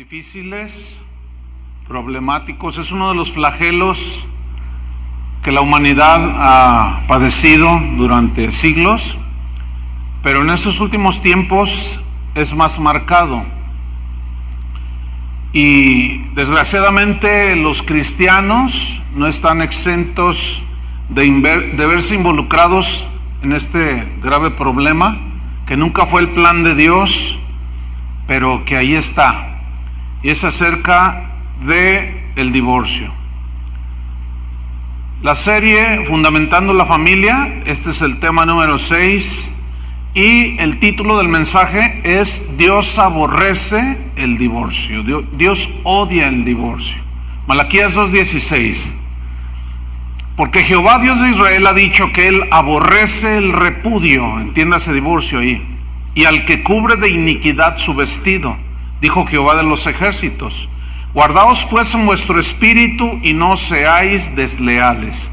difíciles, problemáticos. Es uno de los flagelos que la humanidad ha padecido durante siglos, pero en estos últimos tiempos es más marcado. Y desgraciadamente los cristianos no están exentos de verse involucrados en este grave problema, que nunca fue el plan de Dios, pero que ahí está. Y es acerca de el divorcio. La serie Fundamentando la Familia, este es el tema número 6, y el título del mensaje es Dios aborrece el divorcio. Dios odia el divorcio. Malaquías 2:16. Porque Jehová Dios de Israel ha dicho que Él aborrece el repudio, entiéndase divorcio ahí, y al que cubre de iniquidad su vestido, dijo Jehová de los ejércitos. Guardaos pues en vuestro espíritu y no seáis desleales.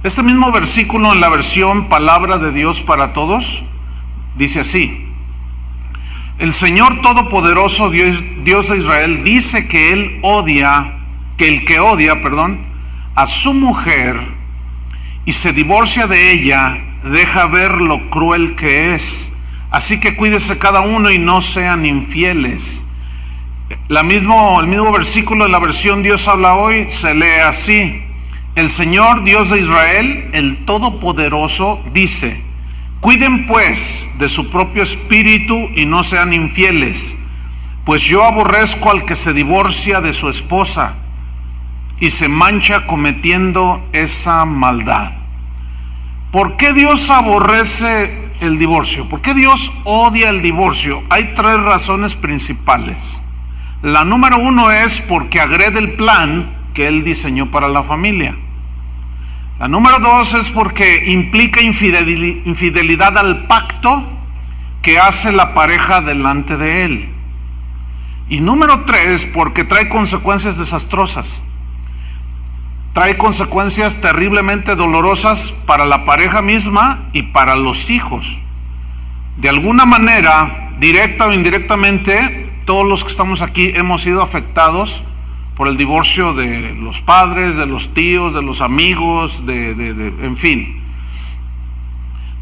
Este mismo versículo en la versión Palabra de Dios para Todos dice así: el Señor Todopoderoso, Dios de Israel, dice que Él odia, el que odia a su mujer y se divorcia de ella, deja ver lo cruel que es. Así que cuídese cada uno y no sean infieles. El mismo versículo de la versión Dios habla hoy se lee así: el Señor Dios de Israel, el Todopoderoso, dice: cuiden pues de su propio espíritu y no sean infieles, pues yo aborrezco al que se divorcia de su esposa y se mancha cometiendo esa maldad. ¿Por qué Dios aborrece el divorcio? ¿Por qué Dios odia el divorcio? Hay 3 razones principales. La número 1 es porque agrede el plan que Él diseñó para la familia. La número 2 es porque implica infidelidad al pacto que hace la pareja delante de Él. Y número 3, porque trae consecuencias desastrosas. Trae consecuencias terriblemente dolorosas para la pareja misma y para los hijos. De alguna manera, directa o indirectamente, todos los que estamos aquí hemos sido afectados por el divorcio de los padres, de los tíos, de los amigos, en fin.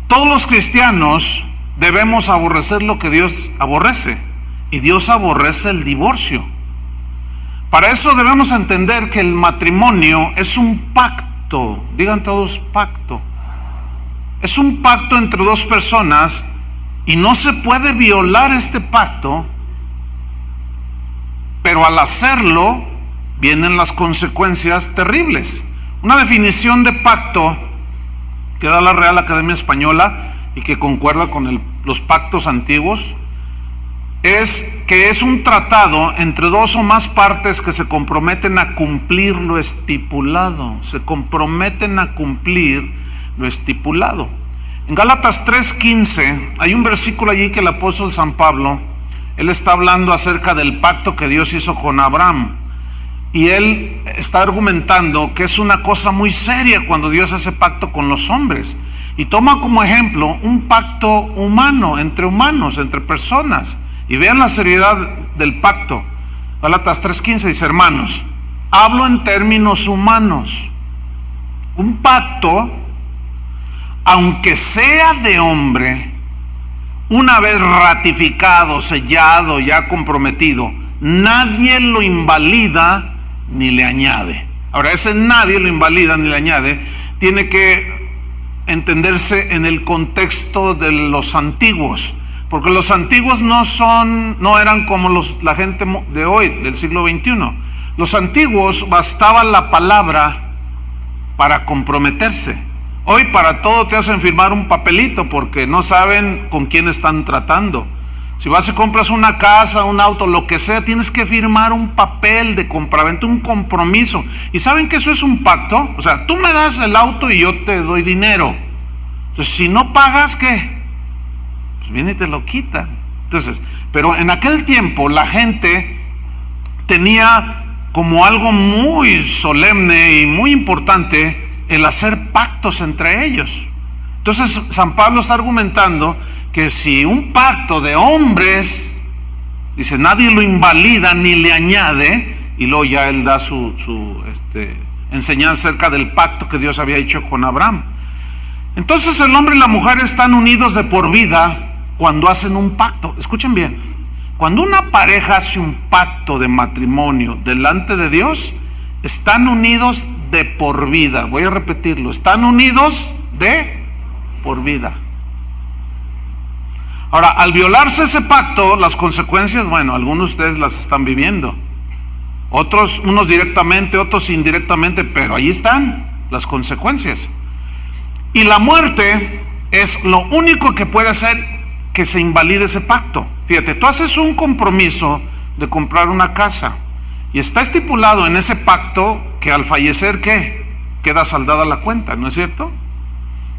Todos los cristianos debemos aborrecer lo que Dios aborrece, y Dios aborrece el divorcio. Para eso debemos entender que el matrimonio es un pacto. Digan todos pacto. Es un pacto entre 2 personas y no se puede violar este pacto, pero al hacerlo vienen las consecuencias terribles. Una definición de pacto que da la Real Academia Española y que concuerda con los pactos antiguos es que es un tratado entre 2 o más partes que se comprometen a cumplir lo estipulado. Se comprometen a cumplir lo estipulado. En Gálatas 3:15 hay un versículo allí que el apóstol San Pablo, él está hablando acerca del pacto que Dios hizo con Abraham. Y él está argumentando que es una cosa muy seria cuando Dios hace pacto con los hombres. Y toma como ejemplo un pacto humano, entre personas. Y vean la seriedad del pacto. Gálatas 3:15 dice: hermanos, hablo en términos humanos. Un pacto, aunque sea de hombre, una vez ratificado, sellado, ya comprometido, nadie lo invalida ni le añade. Ahora, ese nadie lo invalida ni le añade tiene que entenderse en el contexto de los antiguos, porque los antiguos no eran como la gente de hoy, del siglo XXI. Los antiguos bastaba la palabra para comprometerse. Hoy para todo te hacen firmar un papelito porque no saben con quién están tratando. Si vas y compras una casa, un auto, lo que sea, tienes que firmar un papel de compraventa, un compromiso. ¿Y saben que eso es un pacto? O sea, tú me das el auto y yo te doy dinero. Entonces, si no pagas, ¿qué? Pues viene y te lo quita. Entonces, pero en aquel tiempo la gente tenía como algo muy solemne y muy importante el hacer pactos entre ellos. Entonces San Pablo está argumentando que si un pacto de hombres Dice, nadie lo invalida ni le añade, y luego ya él da su enseñanza acerca del pacto que Dios había hecho con Abraham. Entonces el hombre y la mujer están unidos de por vida cuando hacen un pacto. Escuchen bien, cuando una pareja hace un pacto de matrimonio delante de Dios, están unidos de por vida. Voy a repetirlo, están unidos de por vida. Ahora, al violarse ese pacto, las consecuencias, bueno, algunos de ustedes las están viviendo. Otros, unos directamente, otros indirectamente, pero ahí están las consecuencias. Y la muerte es lo único que puede hacer que se invalide ese pacto. Fíjate, tú haces un compromiso de comprar una casa y está estipulado en ese pacto que al fallecer, ¿qué? Queda saldada la cuenta, ¿no es cierto?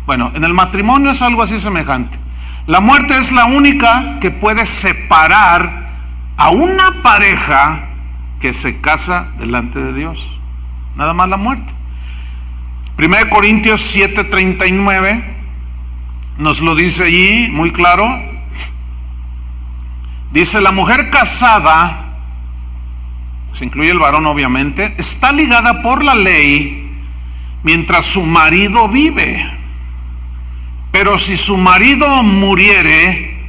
Bueno, en el matrimonio es algo así semejante. La muerte es la única que puede separar a una pareja que se casa delante de Dios. Nada más la muerte. 1 Corintios 7:39 nos lo dice allí muy claro. Dice, la mujer casada, se incluye el varón obviamente, está ligada por la ley mientras su marido vive. Pero si su marido muriere,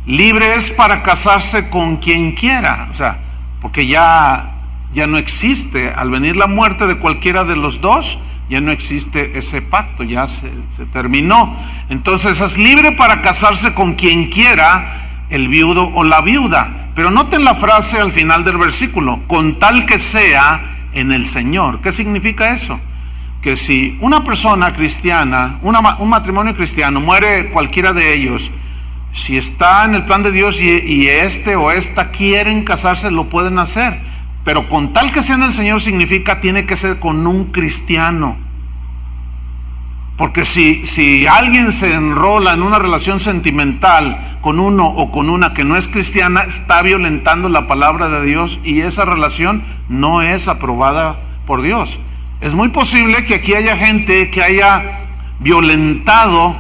libre es para casarse con quien quiera. O sea, porque ya no existe, al venir la muerte de cualquiera de los dos, ya no existe ese pacto, ya se terminó. Entonces es libre para casarse con quien quiera, el viudo o la viuda. Pero noten la frase al final del versículo, con tal que sea en el Señor. ¿Qué significa eso? Que si una persona cristiana, un matrimonio cristiano, muere cualquiera de ellos, si está en el plan de Dios y este o esta quieren casarse, lo pueden hacer. Pero con tal que sea en el Señor significa tiene que ser con un cristiano. Porque si alguien se enrola en una relación sentimental con uno o con una que no es cristiana, está violentando la palabra de Dios y esa relación no es aprobada por Dios. Es muy posible que aquí haya gente que haya violentado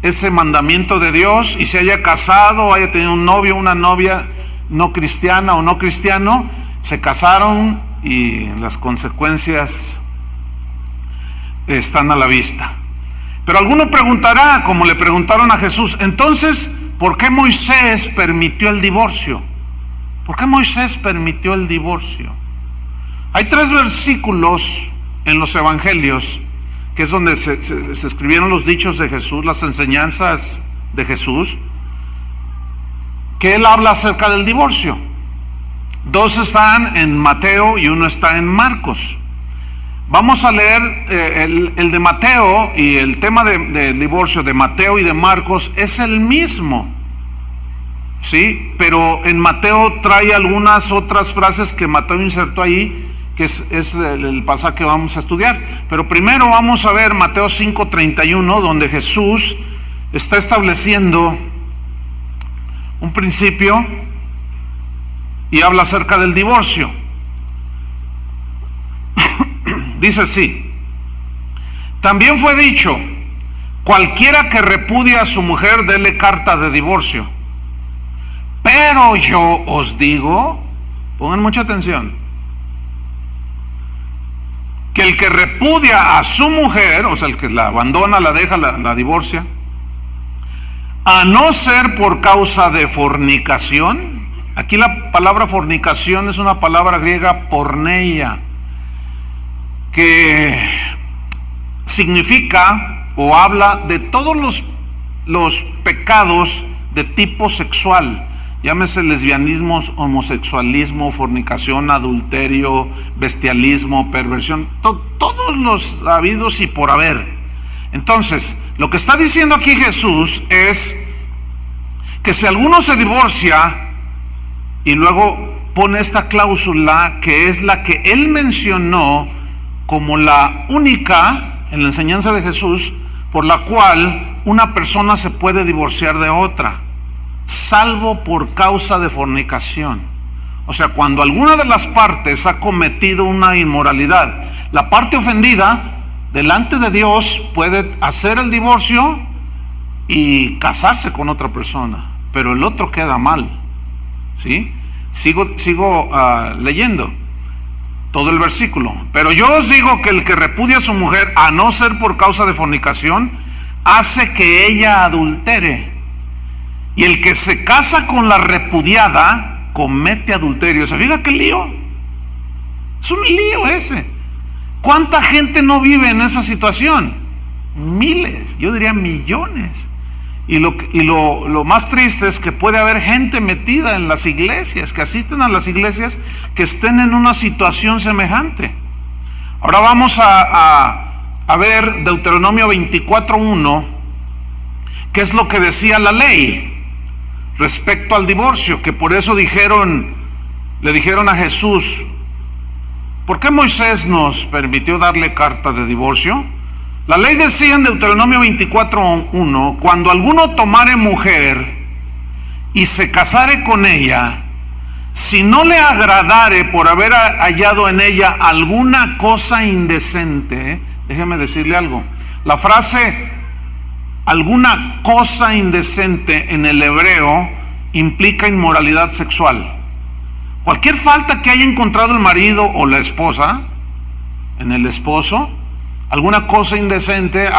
ese mandamiento de Dios y se haya casado, haya tenido un novio o una novia no cristiana o no cristiano, se casaron y las consecuencias están a la vista. Pero alguno preguntará, como le preguntaron a Jesús, entonces, ¿por qué Moisés permitió el divorcio? ¿Por qué Moisés permitió el divorcio? Hay 3 versículos en los evangelios, que es donde se escribieron los dichos de Jesús, las enseñanzas de Jesús, que él habla acerca del divorcio. 2 están en Mateo y 1 está en Marcos. Vamos a leer el de Mateo, y el tema del divorcio de Mateo y de Marcos es el mismo, ¿sí? Pero en Mateo trae algunas otras frases que Mateo insertó ahí, que es el pasaje que vamos a estudiar. Pero primero vamos a ver Mateo 5:31, donde Jesús está estableciendo un principio y habla acerca del divorcio. Dice así: también fue dicho, cualquiera que repudie a su mujer, dele carta de divorcio. Pero yo os digo, pongan mucha atención, que el que repudia a su mujer, o sea, el que la abandona, la deja, la divorcia, a no ser por causa de fornicación. Aquí la palabra fornicación es una palabra griega porneia, que significa o habla de todos los pecados de tipo sexual. Llámese lesbianismo, homosexualismo, fornicación, adulterio, bestialismo, perversión, todos los habidos y por haber. Entonces, lo que está diciendo aquí Jesús es que si alguno se divorcia y luego pone esta cláusula, que es la que él mencionó como la única en la enseñanza de Jesús por la cual una persona se puede divorciar de otra, salvo por causa de fornicación. O sea, cuando alguna de las partes ha cometido una inmoralidad, la parte ofendida delante de Dios puede hacer el divorcio y casarse con otra persona, pero el otro queda mal, ¿sí? Sigo leyendo todo el versículo. Pero yo os digo que el que repudia a su mujer, a no ser por causa de fornicación, hace que ella adultere. Y el que se casa con la repudiada, comete adulterio. ¿Se fija qué lío? Es un lío ese. ¿Cuánta gente no vive en esa situación? Miles, yo diría millones. Y lo más triste es que puede haber gente metida en las iglesias, que asisten a las iglesias, que estén en una situación semejante. Ahora vamos a ver Deuteronomio 24:1, qué es lo que decía la ley respecto al divorcio, que por eso le dijeron a Jesús: ¿por qué Moisés nos permitió darle carta de divorcio? La ley decía en Deuteronomio 24:1: cuando alguno tomare mujer y se casare con ella, si no le agradare por haber hallado en ella alguna cosa indecente, déjeme decirle algo, la frase alguna cosa indecente en el hebreo implica inmoralidad sexual. Cualquier falta que haya encontrado el marido o la esposa en el esposo, alguna cosa indecente,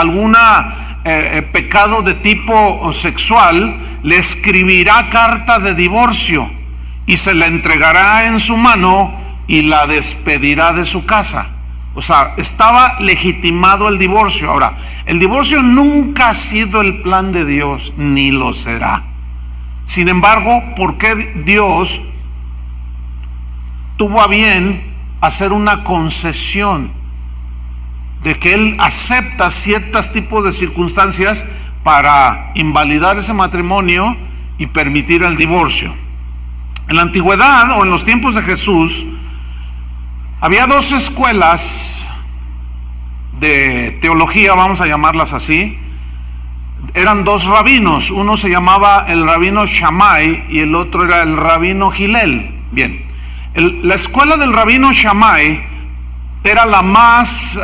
pecado de tipo sexual, le escribirá carta de divorcio y se la entregará en su mano y la despedirá de su casa. O sea, estaba legitimado el divorcio. Ahora, el divorcio nunca ha sido el plan de Dios, ni lo será. Sin embargo, ¿por qué Dios tuvo a bien hacer una concesión de que Él acepta ciertos tipos de circunstancias para invalidar ese matrimonio y permitir el divorcio? En la antigüedad, o en los tiempos de Jesús, había dos escuelas de teología, vamos a llamarlas así. Eran dos rabinos, uno se llamaba el rabino Shammai y el otro era el rabino Hillel. Bien, la escuela del rabino Shammai era la más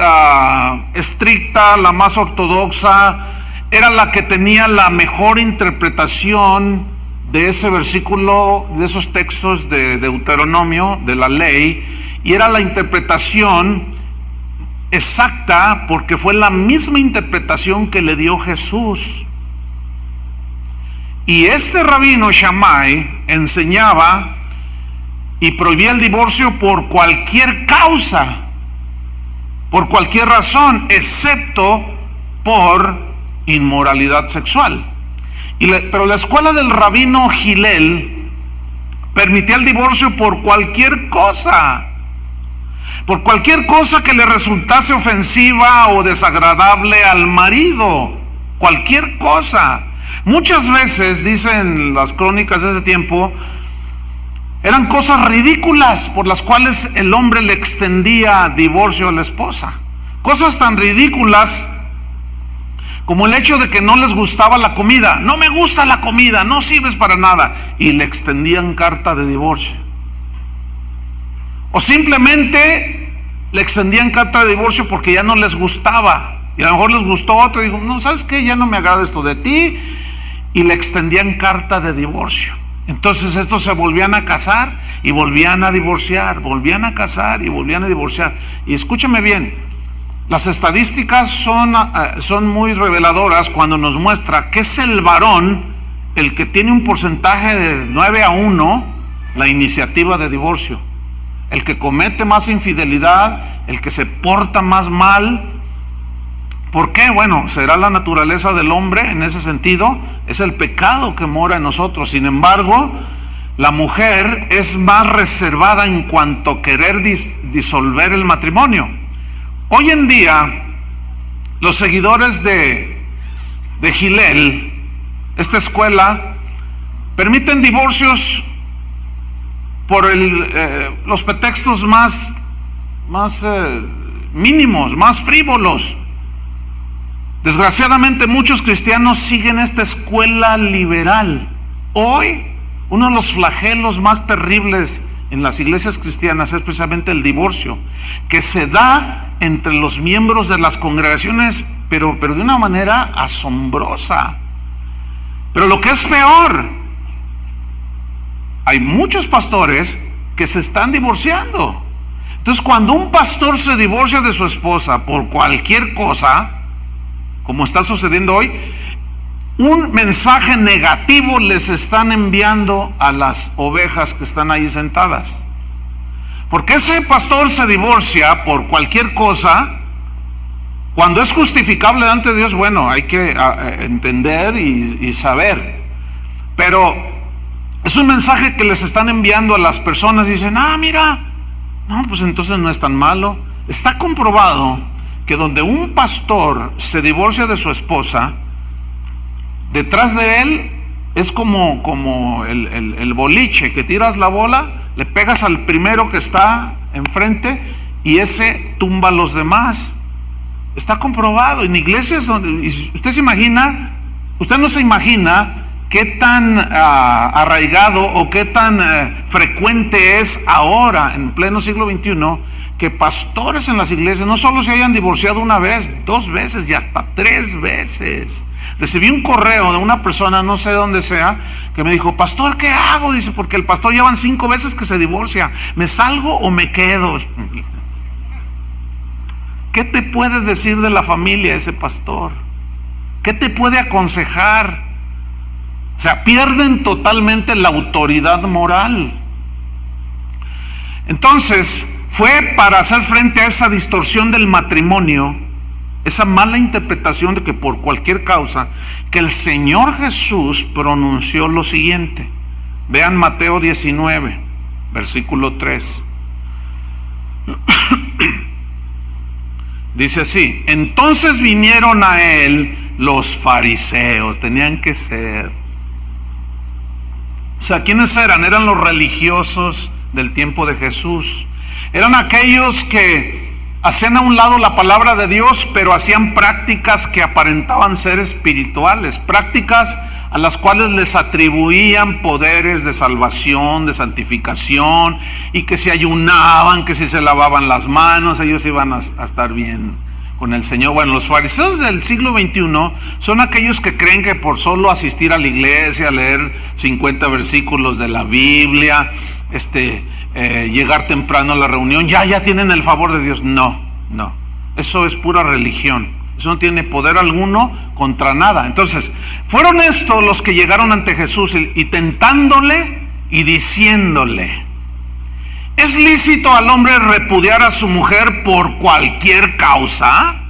estricta, la más ortodoxa, era la que tenía la mejor interpretación de ese versículo, de esos textos de Deuteronomio, de la ley, y era la interpretación exacta porque fue la misma interpretación que le dio Jesús. Y este rabino Shammai enseñaba y prohibía el divorcio por cualquier causa, por cualquier razón, excepto por inmoralidad sexual. Pero la escuela del rabino Hillel permitía el divorcio por cualquier cosa que le resultase ofensiva o desagradable al marido, cualquier cosa. Muchas veces, dicen las crónicas de ese tiempo, eran cosas ridículas por las cuales el hombre le extendía divorcio a la esposa. Cosas tan ridículas como el hecho de que no les gustaba la comida. No me gusta la comida, no sirves para nada. Y le extendían carta de divorcio. O simplemente le extendían carta de divorcio porque ya no les gustaba. Y a lo mejor les gustó otro y dijo: no, ¿sabes qué? Ya no me agrada esto de ti. Y le extendían carta de divorcio. Entonces estos se volvían a casar y volvían a divorciar, volvían a casar y volvían a divorciar. Y escúchame bien, las estadísticas son muy reveladoras cuando nos muestra que es el varón el que tiene un porcentaje de 9-1 la iniciativa de divorcio, el que comete más infidelidad, el que se porta más mal. ¿Por qué? Bueno, será la naturaleza del hombre en ese sentido, es el pecado que mora en nosotros. Sin embargo, la mujer es más reservada en cuanto a querer disolver el matrimonio. Hoy en día, los seguidores de Hillel, esta escuela, permiten divorcios por los pretextos más mínimos, más frívolos. Desgraciadamente muchos cristianos siguen esta escuela liberal. Hoy uno de los flagelos más terribles en las iglesias cristianas es precisamente el divorcio, que se da entre los miembros de las congregaciones, pero de una manera asombrosa. Pero lo que es peor, hay muchos pastores que se están divorciando. Entonces, cuando un pastor se divorcia de su esposa por cualquier cosa, como está sucediendo hoy, un mensaje negativo les están enviando a las ovejas que están ahí sentadas. Porque ese pastor se divorcia por cualquier cosa, cuando es justificable delante de Dios, bueno, hay que entender y saber. Pero es un mensaje que les están enviando a las personas y dicen, mira, no, pues entonces no es tan malo. Está comprobado que donde un pastor se divorcia de su esposa, detrás de él es como el boliche, que tiras la bola, le pegas al primero que está enfrente y ese tumba a los demás. Está comprobado en iglesias donde usted no se imagina qué tan arraigado o qué tan frecuente es ahora en pleno siglo XXI que pastores en las iglesias no solo se hayan divorciado una vez, 2 veces y hasta 3 veces. Recibí un correo de una persona, no sé dónde sea, que me dijo, pastor, ¿qué hago? Dice, porque el pastor llevan 5 veces que se divorcia, ¿me salgo o me quedo? ¿Qué te puede decir de la familia ese pastor? ¿Qué te puede aconsejar? O sea, pierden totalmente la autoridad moral. Entonces, fue para hacer frente a esa distorsión del matrimonio, esa mala interpretación de que por cualquier causa, que el Señor Jesús pronunció lo siguiente. Vean Mateo 19, versículo 3. Dice así: entonces vinieron a él los fariseos, tenían que ser. O sea, ¿quiénes eran? Eran los religiosos del tiempo de Jesús. Eran aquellos que hacían a un lado la palabra de Dios, pero hacían prácticas que aparentaban ser espirituales, prácticas a las cuales les atribuían poderes de salvación, de santificación, y que si ayunaban, que si se lavaban las manos, ellos iban a estar bien con el Señor. Bueno, los fariseos del siglo XXI son aquellos que creen que por solo asistir a la iglesia, leer 50 versículos de la Biblia, llegar temprano a la reunión, ya tienen el favor de Dios. No, eso es pura religión, eso no tiene poder alguno contra nada. Entonces, fueron estos los que llegaron ante Jesús y tentándole y diciéndole: ¿es lícito al hombre repudiar a su mujer por cualquier causa?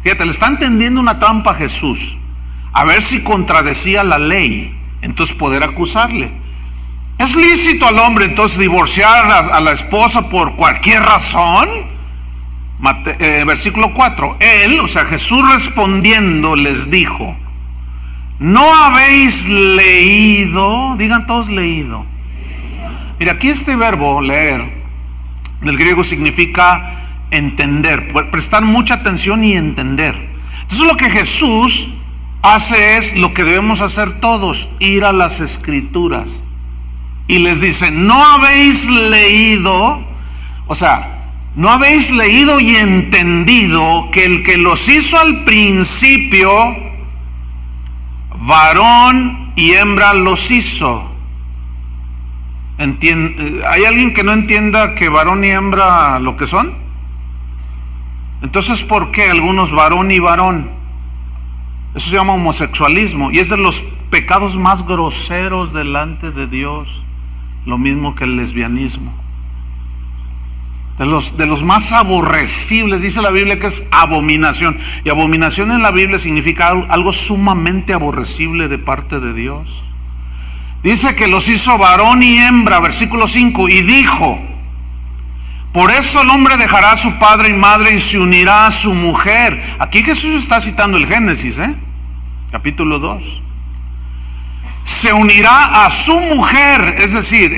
Fíjate, le están tendiendo una trampa a Jesús, a ver si contradecía la ley, entonces poder acusarle. ¿Es lícito al hombre entonces divorciar a la esposa por cualquier razón? Versículo 4. Él, o sea Jesús, respondiendo les dijo: ¿no habéis leído? Digan todos leído. Mira, aquí este verbo leer del griego significa entender, prestar mucha atención y entender. Entonces lo que Jesús hace es lo que debemos hacer todos: ir a las Escrituras. Y les dice: ¿no habéis leído? O sea, ¿no habéis leído y entendido que el que los hizo al principio, varón y hembra los hizo? ¿Hay alguien que no entienda que varón y hembra lo que son? Entonces, ¿por qué algunos varón y varón? Eso se llama homosexualismo y es de los pecados más groseros delante de Dios, lo mismo que el lesbianismo. De los más aborrecibles, dice la Biblia que es abominación, y abominación en la Biblia significa algo sumamente aborrecible de parte de Dios. Dice que los hizo varón y hembra, versículo 5, y dijo: por eso el hombre dejará a su padre y madre y se unirá a su mujer. Aquí Jesús está citando el Génesis, capítulo 2. Se unirá a su mujer, es decir,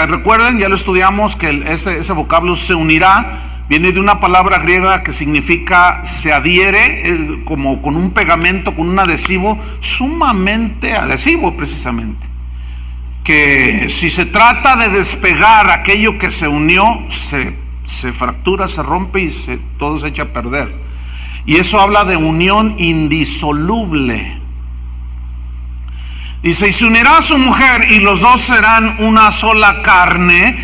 recuerden, ya lo estudiamos, que ese vocablo se unirá viene de una palabra griega que significa se adhiere, como con un pegamento, con un adhesivo, sumamente adhesivo precisamente. Que si se trata de despegar aquello que se unió, se fractura, se rompe y todo se echa a perder. Y eso habla de unión indisoluble. Dice, y se unirá a su mujer y los dos serán una sola carne.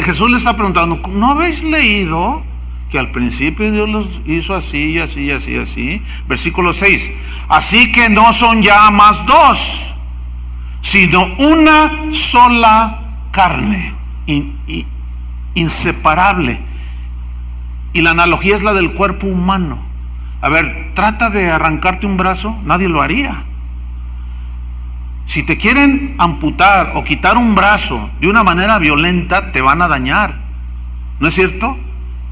Jesús le está preguntando, ¿no habéis leído que al principio Dios los hizo así, así, así, así? Versículo 6, así que no son ya más dos, sino una sola carne, inseparable. Y la analogía es la del cuerpo humano. A ver, trata de arrancarte un brazo, nadie lo haría. Si te quieren amputar o quitar un brazo de una manera violenta, te van a dañar, ¿no es cierto?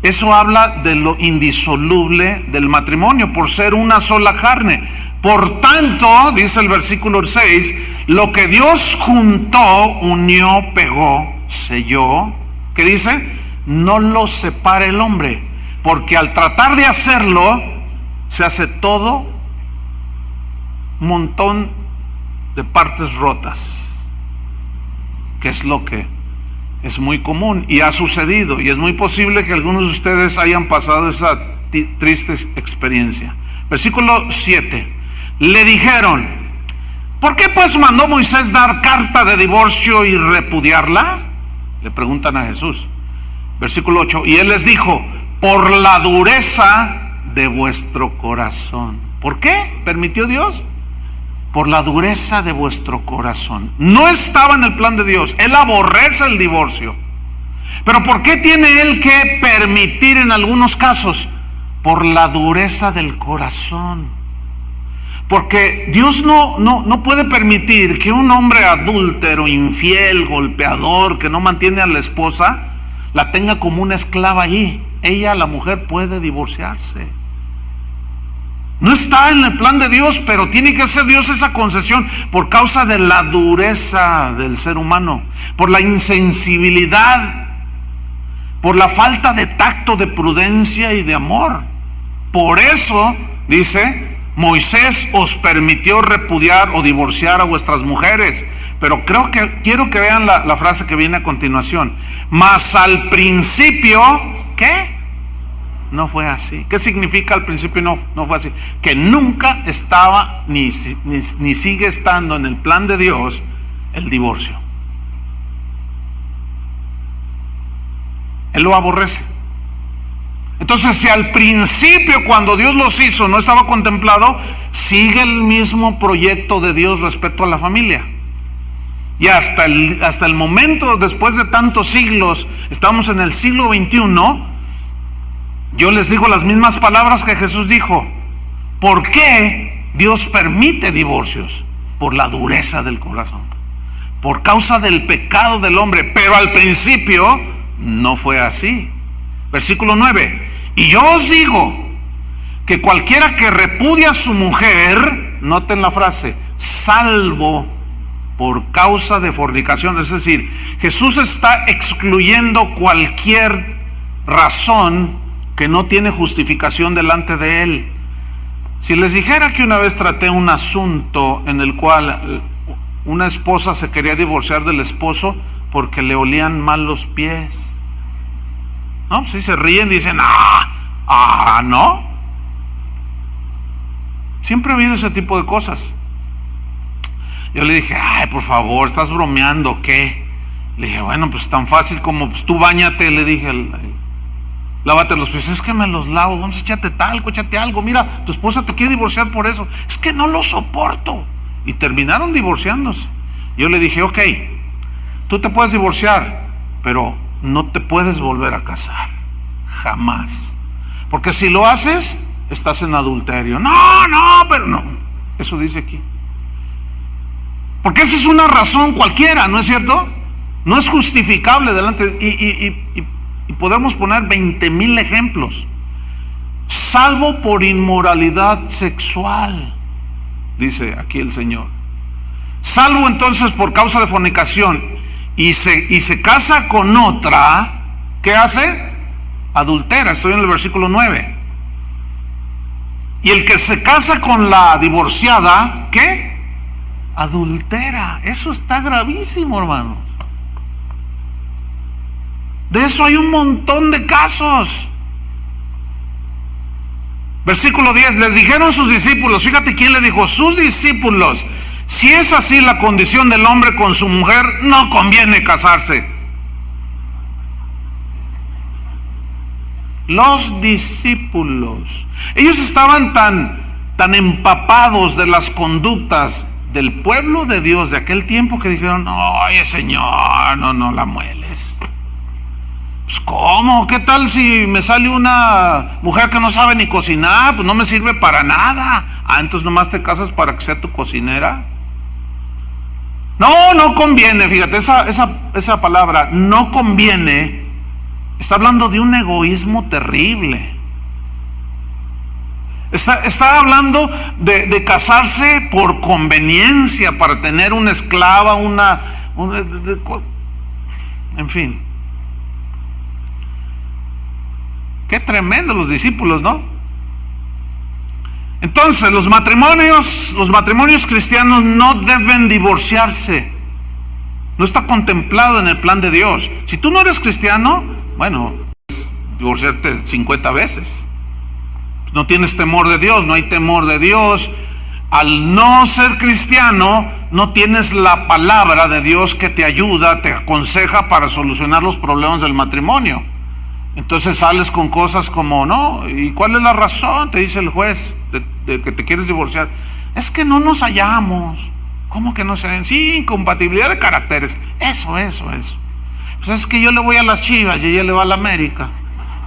Eso habla de lo indisoluble del matrimonio, por ser una sola carne. Por tanto, dice el versículo 6, lo que Dios juntó, unió, pegó, selló. ¿Qué dice? No lo separe el hombre, porque al tratar de hacerlo, se hace todo un montón de partes rotas, que es lo que es muy común y ha sucedido, y es muy posible que algunos de ustedes hayan pasado esa triste experiencia. Versículo 7, le dijeron, ¿por qué pues mandó Moisés dar carta de divorcio y repudiarla? Le preguntan a Jesús. Versículo 8, y él les dijo, por la dureza de vuestro corazón. ¿Por qué permitió Dios? Por la dureza de vuestro corazón. No estaba en el plan de Dios. Él aborrece el divorcio. Pero ¿por qué tiene él que permitir en algunos casos? Por la dureza del corazón. Porque Dios no puede permitir que un hombre adúltero, infiel, golpeador, que no mantiene a la esposa, la tenga como una esclava allí. Ella, la mujer, puede divorciarse. No está en el plan de Dios, pero tiene que hacer Dios esa concesión por causa de la dureza del ser humano, por la insensibilidad, por la falta de tacto, de prudencia y de amor. Por eso, dice, Moisés os permitió repudiar o divorciar a vuestras mujeres. Pero quiero que vean la frase que viene a continuación. Mas al principio, ¿qué? No fue así. ¿Qué significa al principio no fue así? Que nunca estaba ni sigue estando en el plan de Dios el divorcio. Él lo aborrece. Entonces, si al principio cuando Dios los hizo no estaba contemplado, sigue el mismo proyecto de Dios respecto a la familia. Y hasta el momento, después de tantos siglos, estamos en el siglo XXI. Yo les digo las mismas palabras que Jesús dijo. ¿Por qué Dios permite divorcios? Por la dureza del corazón, por causa del pecado del hombre. Pero al principio no fue así. Versículo 9, y yo os digo que cualquiera que repudia a su mujer, noten la frase, salvo por causa de fornicación. Es decir, Jesús está excluyendo cualquier razón que no tiene justificación delante de él. Si les dijera que una vez traté un asunto en el cual una esposa se quería divorciar del esposo porque le olían mal los pies, no, pues si se ríen, dicen, no. Siempre ha habido ese tipo de cosas. Yo le dije, por favor, ¿estás bromeando? ¿Qué? Le dije, bueno, pues tan fácil como pues, tú báñate, le dije, lávate los pies. Es que me los lavo. Vamos, échate talco, échate algo. Mira, tu esposa te quiere divorciar por eso. Es que no lo soporto. Y terminaron divorciándose. Yo le dije, ok, tú te puedes divorciar, pero no te puedes volver a casar. Jamás. Porque si lo haces, estás en adulterio. Pero no. Eso dice aquí. Porque esa es una razón cualquiera, ¿no es cierto? No es justificable delante. Y podemos poner 20,000 ejemplos. Salvo por inmoralidad sexual, dice aquí el Señor. Salvo entonces por causa de fornicación y se casa con otra, ¿qué hace? Adultera. Estoy en el versículo 9. Y el que se casa con la divorciada, ¿qué? Adultera. Eso está gravísimo, hermanos. De eso hay un montón de casos. Versículo 10, les dijeron sus discípulos, fíjate quién le dijo, sus discípulos, Si es así la condición del hombre con su mujer, no conviene casarse. Los discípulos, ellos estaban tan empapados de las conductas del pueblo de Dios de aquel tiempo que dijeron: oye, Señor, no la mueles. Pues ¿cómo? ¿Qué tal si me sale una mujer que no sabe ni cocinar? Pues no me sirve para nada. Entonces nomás te casas para que sea tu cocinera. No conviene. Fíjate, esa palabra, no conviene, está hablando de un egoísmo terrible. Está hablando de casarse por conveniencia, para tener una esclava, en fin. Qué tremendo los discípulos, ¿no? Entonces, los matrimonios cristianos no deben divorciarse. No está contemplado en el plan de Dios. Si tú no eres cristiano, bueno, puedes divorciarte 50 veces. No tienes temor de Dios, no hay temor de Dios. Al no ser cristiano, no tienes la palabra de Dios que te ayuda, te aconseja para solucionar los problemas del matrimonio. Entonces sales con cosas como: no, ¿y cuál es la razón? Te dice el juez de que te quieres divorciar. Es que no nos hallamos. ¿Cómo que no se hallan? Sí, incompatibilidad de caracteres. Eso. Pues es que yo le voy a las Chivas y ella le va a la América.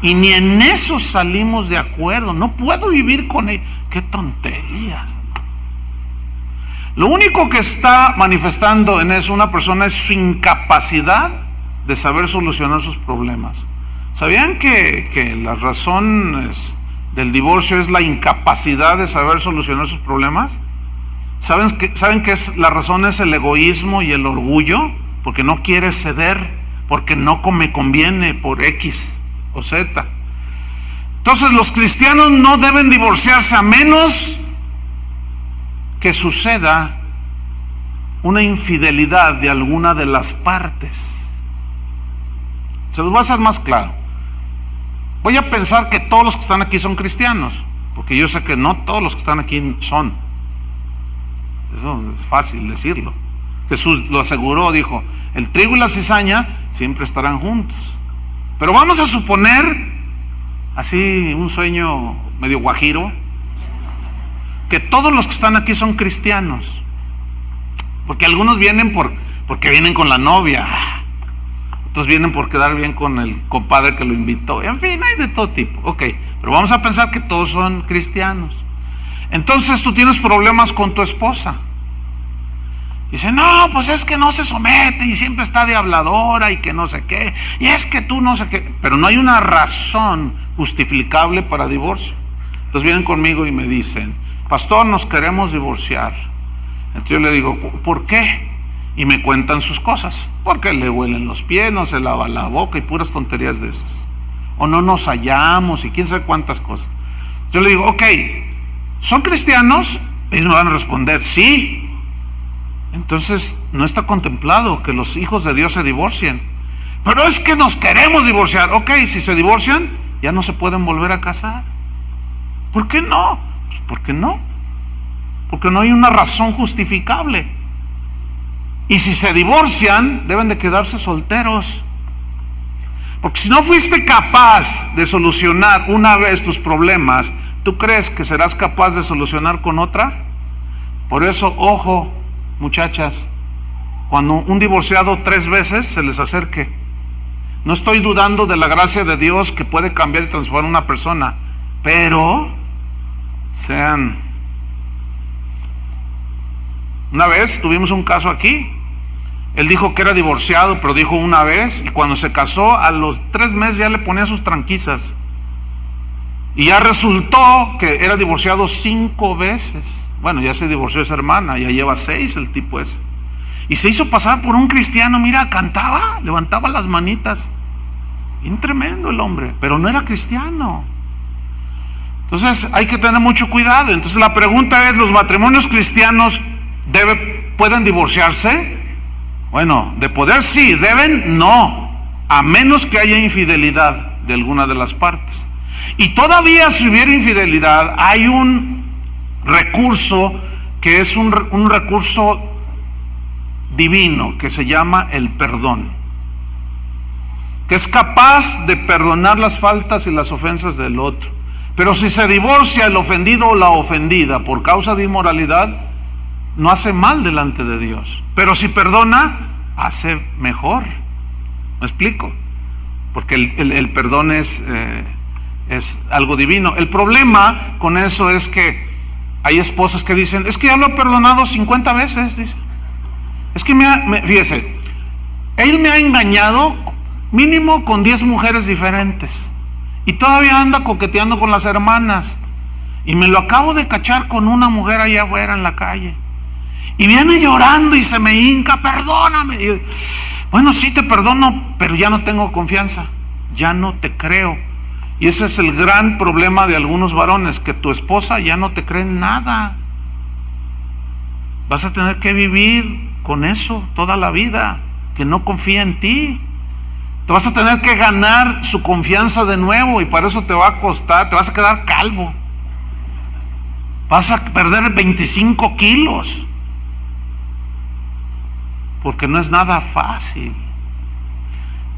Y ni en eso salimos de acuerdo. No puedo vivir con él. ¡Qué tonterías! Lo único que está manifestando en eso una persona es su incapacidad de saber solucionar sus problemas. ¿Sabían que las razones del divorcio es la incapacidad de saber solucionar sus problemas? ¿Saben que la razón es el egoísmo y el orgullo? Porque no quiere ceder, porque no me conviene por X o Z. Entonces los cristianos no deben divorciarse a menos que suceda una infidelidad de alguna de las partes. Se los voy a hacer más claro. Voy a pensar que todos los que están aquí son cristianos, porque yo sé que no todos los que están aquí son. Eso es fácil decirlo. Jesús lo aseguró, dijo: el trigo y la cizaña siempre estarán juntos. Pero vamos a suponer, así un sueño medio guajiro, que todos los que están aquí son cristianos. Porque algunos vienen porque vienen con la novia, otros vienen por quedar bien con el compadre que lo invitó. En fin, hay de todo tipo. Ok, pero vamos a pensar que todos son cristianos. Entonces tú tienes problemas con tu esposa. Dice: no, pues es que no se somete y siempre está de habladora y que no sé qué, y es que tú no sé qué. Pero no hay una razón justificable para divorcio. Entonces vienen conmigo y me dicen: pastor, nos queremos divorciar. Entonces yo le digo: ¿por qué? Y me cuentan sus cosas. Porque le huelen los pies, no se lava la boca y puras tonterías de esas. O no nos hallamos y quién sabe cuántas cosas. Yo le digo: ok, ¿son cristianos? Ellos me van a responder: sí. Entonces no está contemplado que los hijos de Dios se divorcien. Pero es que nos queremos divorciar. Ok, si se divorcian, ya no se pueden volver a casar. ¿Por qué no? Pues ¿por qué no? Porque no hay una razón justificable. Y si se divorcian, deben de quedarse solteros. Porque si no fuiste capaz de solucionar una vez tus problemas, ¿tú crees que serás capaz de solucionar con otra? Por eso, ojo, muchachas, cuando un divorciado 3 veces se les acerque. No estoy dudando de la gracia de Dios que puede cambiar y transformar a una persona, pero una vez tuvimos un caso aquí. Él dijo que era divorciado, pero dijo una vez, y cuando se casó, a los 3 meses ya le ponía sus tranquisas. Y ya resultó que era divorciado 5 veces. Bueno, ya se divorció esa hermana, ya lleva 6 el tipo ese. Y se hizo pasar por un cristiano, mira, cantaba, levantaba las manitas. Bien tremendo el hombre, pero no era cristiano. Entonces hay que tener mucho cuidado. Entonces la pregunta es: ¿los matrimonios cristianos pueden divorciarse? Bueno, de poder sí, deben no, a menos que haya infidelidad de alguna de las partes. Y todavía si hubiera infidelidad, hay un recurso que es un recurso divino que se llama el perdón, que es capaz de perdonar las faltas y las ofensas del otro. Pero si se divorcia el ofendido o la ofendida por causa de inmoralidad, no hace mal delante de Dios. Pero si perdona, hace mejor. ¿Me explico? Porque el perdón es algo divino. El problema con eso es que hay esposas que dicen: es que ya lo he perdonado 50 veces. Dice: es que fíjese, él me ha engañado mínimo con 10 mujeres diferentes y todavía anda coqueteando con las hermanas, y me lo acabo de cachar con una mujer allá afuera en la calle, y viene llorando y se me hinca: perdóname. Y, bueno, sí te perdono, pero ya no tengo confianza, ya no te creo. Y ese es el gran problema de algunos varones, que tu esposa ya no te cree nada. Vas a tener que vivir con eso toda la vida, que no confía en ti. Te vas a tener que ganar su confianza de nuevo, y para eso te va a costar, te vas a quedar calvo, vas a perder 25 kilos, porque no es nada fácil.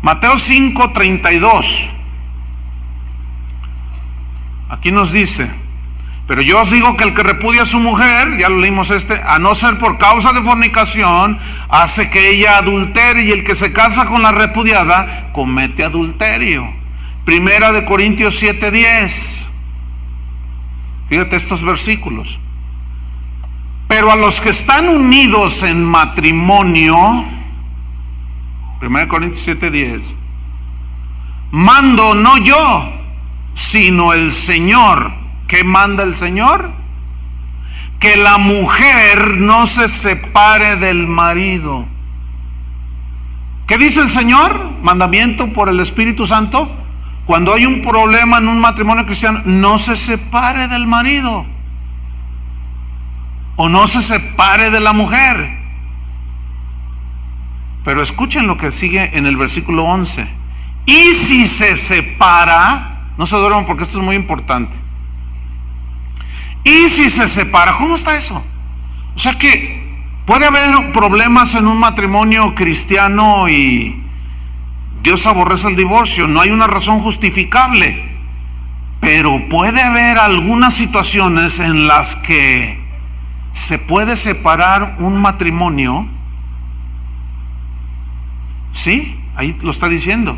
Mateo 5:32, aquí nos dice: pero yo os digo que el que repudia a su mujer, ya lo leímos a no ser por causa de fornicación, hace que ella adultere, y el que se casa con la repudiada comete adulterio. Primera de Corintios 7:10. Fíjate estos versículos. Pero a los que están unidos en matrimonio, 1 Corintios 7:10, mando no yo, sino el Señor. ¿Qué manda el Señor? Que la mujer no se separe del marido. ¿Qué dice el Señor? Mandamiento por el Espíritu Santo. Cuando hay un problema en un matrimonio cristiano, no se separe del marido, o no se separe de la mujer. Pero escuchen lo que sigue en el versículo 11. Y si se separa, no se duerman porque esto es muy importante. Y si se separa, ¿cómo está eso? O sea que puede haber problemas en un matrimonio cristiano y Dios aborrece el divorcio, no hay una razón justificable, pero puede haber algunas situaciones en las que se puede separar un matrimonio. ¿Sí? Ahí lo está diciendo.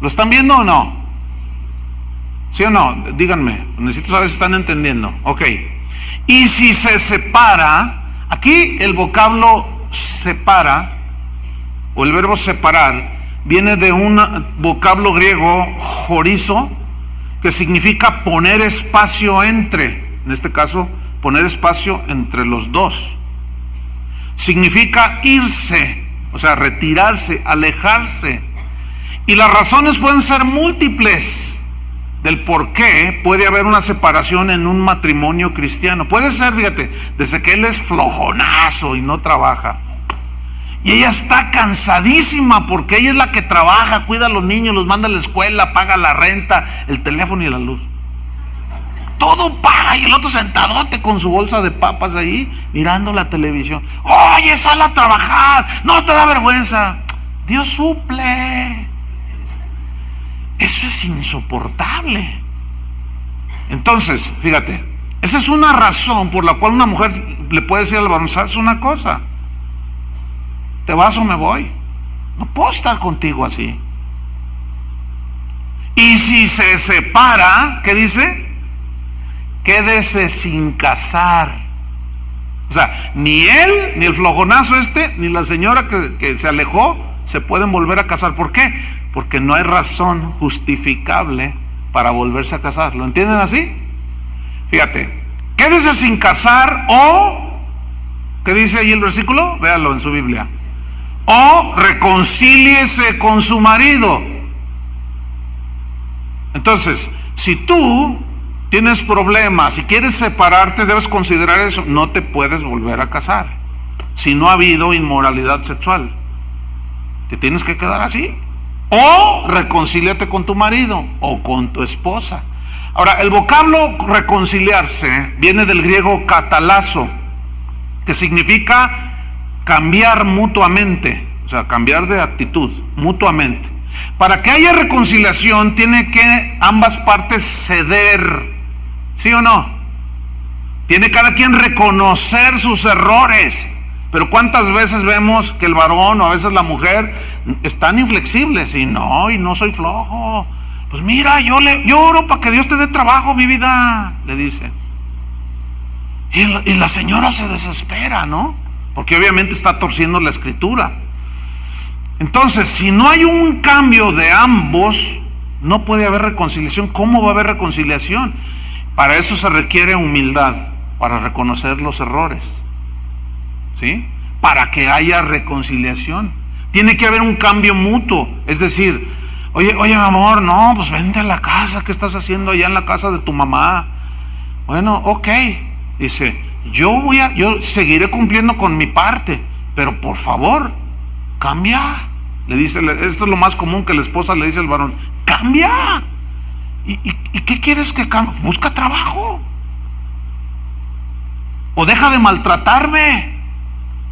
¿Lo están viendo o no? ¿Sí o no? Díganme, necesito saber si están entendiendo. Ok. Y si se separa, aquí el vocablo separa, o el verbo separar, viene de un vocablo griego, horizo, que significa poner espacio entre. En este caso, poner espacio entre los dos. Significa irse, o sea, retirarse, alejarse. Y las razones pueden ser múltiples del por qué puede haber una separación en un matrimonio cristiano. Puede ser, fíjate, desde que él es flojonazo y no trabaja, y ella está cansadísima porque ella es la que trabaja, cuida a los niños, los manda a la escuela, paga la renta, el teléfono y la luz, todo paga, y el otro sentadote con su bolsa de papas ahí mirando la televisión. Oye, sal a trabajar, no te da vergüenza. Dios suple. Eso es insoportable. Entonces, fíjate, esa es una razón por la cual una mujer le puede decir al varón: ¿sabes una cosa? ¿Te vas o me voy? No puedo estar contigo así. Y si se separa, ¿qué dice? Quédese sin casar. O sea, ni él, ni el flojonazo ni la señora que se alejó se pueden volver a casar. ¿Por qué? Porque no hay razón justificable para volverse a casar. ¿Lo entienden así? Fíjate, quédese sin casar, o, ¿qué dice ahí el versículo? Véalo en su Biblia. O reconcíliese con su marido. Entonces, si tú tienes problemas y quieres separarte, debes considerar eso. No te puedes volver a casar si no ha habido inmoralidad sexual. Te tienes que quedar así. O reconcíliate con tu marido o con tu esposa. Ahora, el vocablo reconciliarse viene del griego katalazo, que significa cambiar mutuamente, o sea, cambiar de actitud mutuamente. Para que haya reconciliación, tiene que ambas partes ceder, ¿sí o no? Tiene cada quien reconocer sus errores. Pero ¿cuántas veces vemos que el varón o a veces la mujer están inflexibles? Y no soy flojo. Pues mira, yo oro para que Dios te dé trabajo, mi vida, le dice. Y la señora se desespera, ¿no? Porque obviamente está torciendo la escritura. Entonces, si no hay un cambio de ambos, no puede haber reconciliación. ¿Cómo va a haber reconciliación? Para eso se requiere humildad, para reconocer los errores, ¿sí? Para que haya reconciliación. Tiene que haber un cambio mutuo. Es decir, oye, mi amor, no, pues vente a la casa. ¿Qué estás haciendo allá en la casa de tu mamá? Bueno, ok. Dice, yo seguiré cumpliendo con mi parte, pero por favor, cambia. Le dice, esto es lo más común que la esposa le dice al varón, cambia. ¿Y qué quieres que cambie? Busca trabajo. O deja de maltratarme.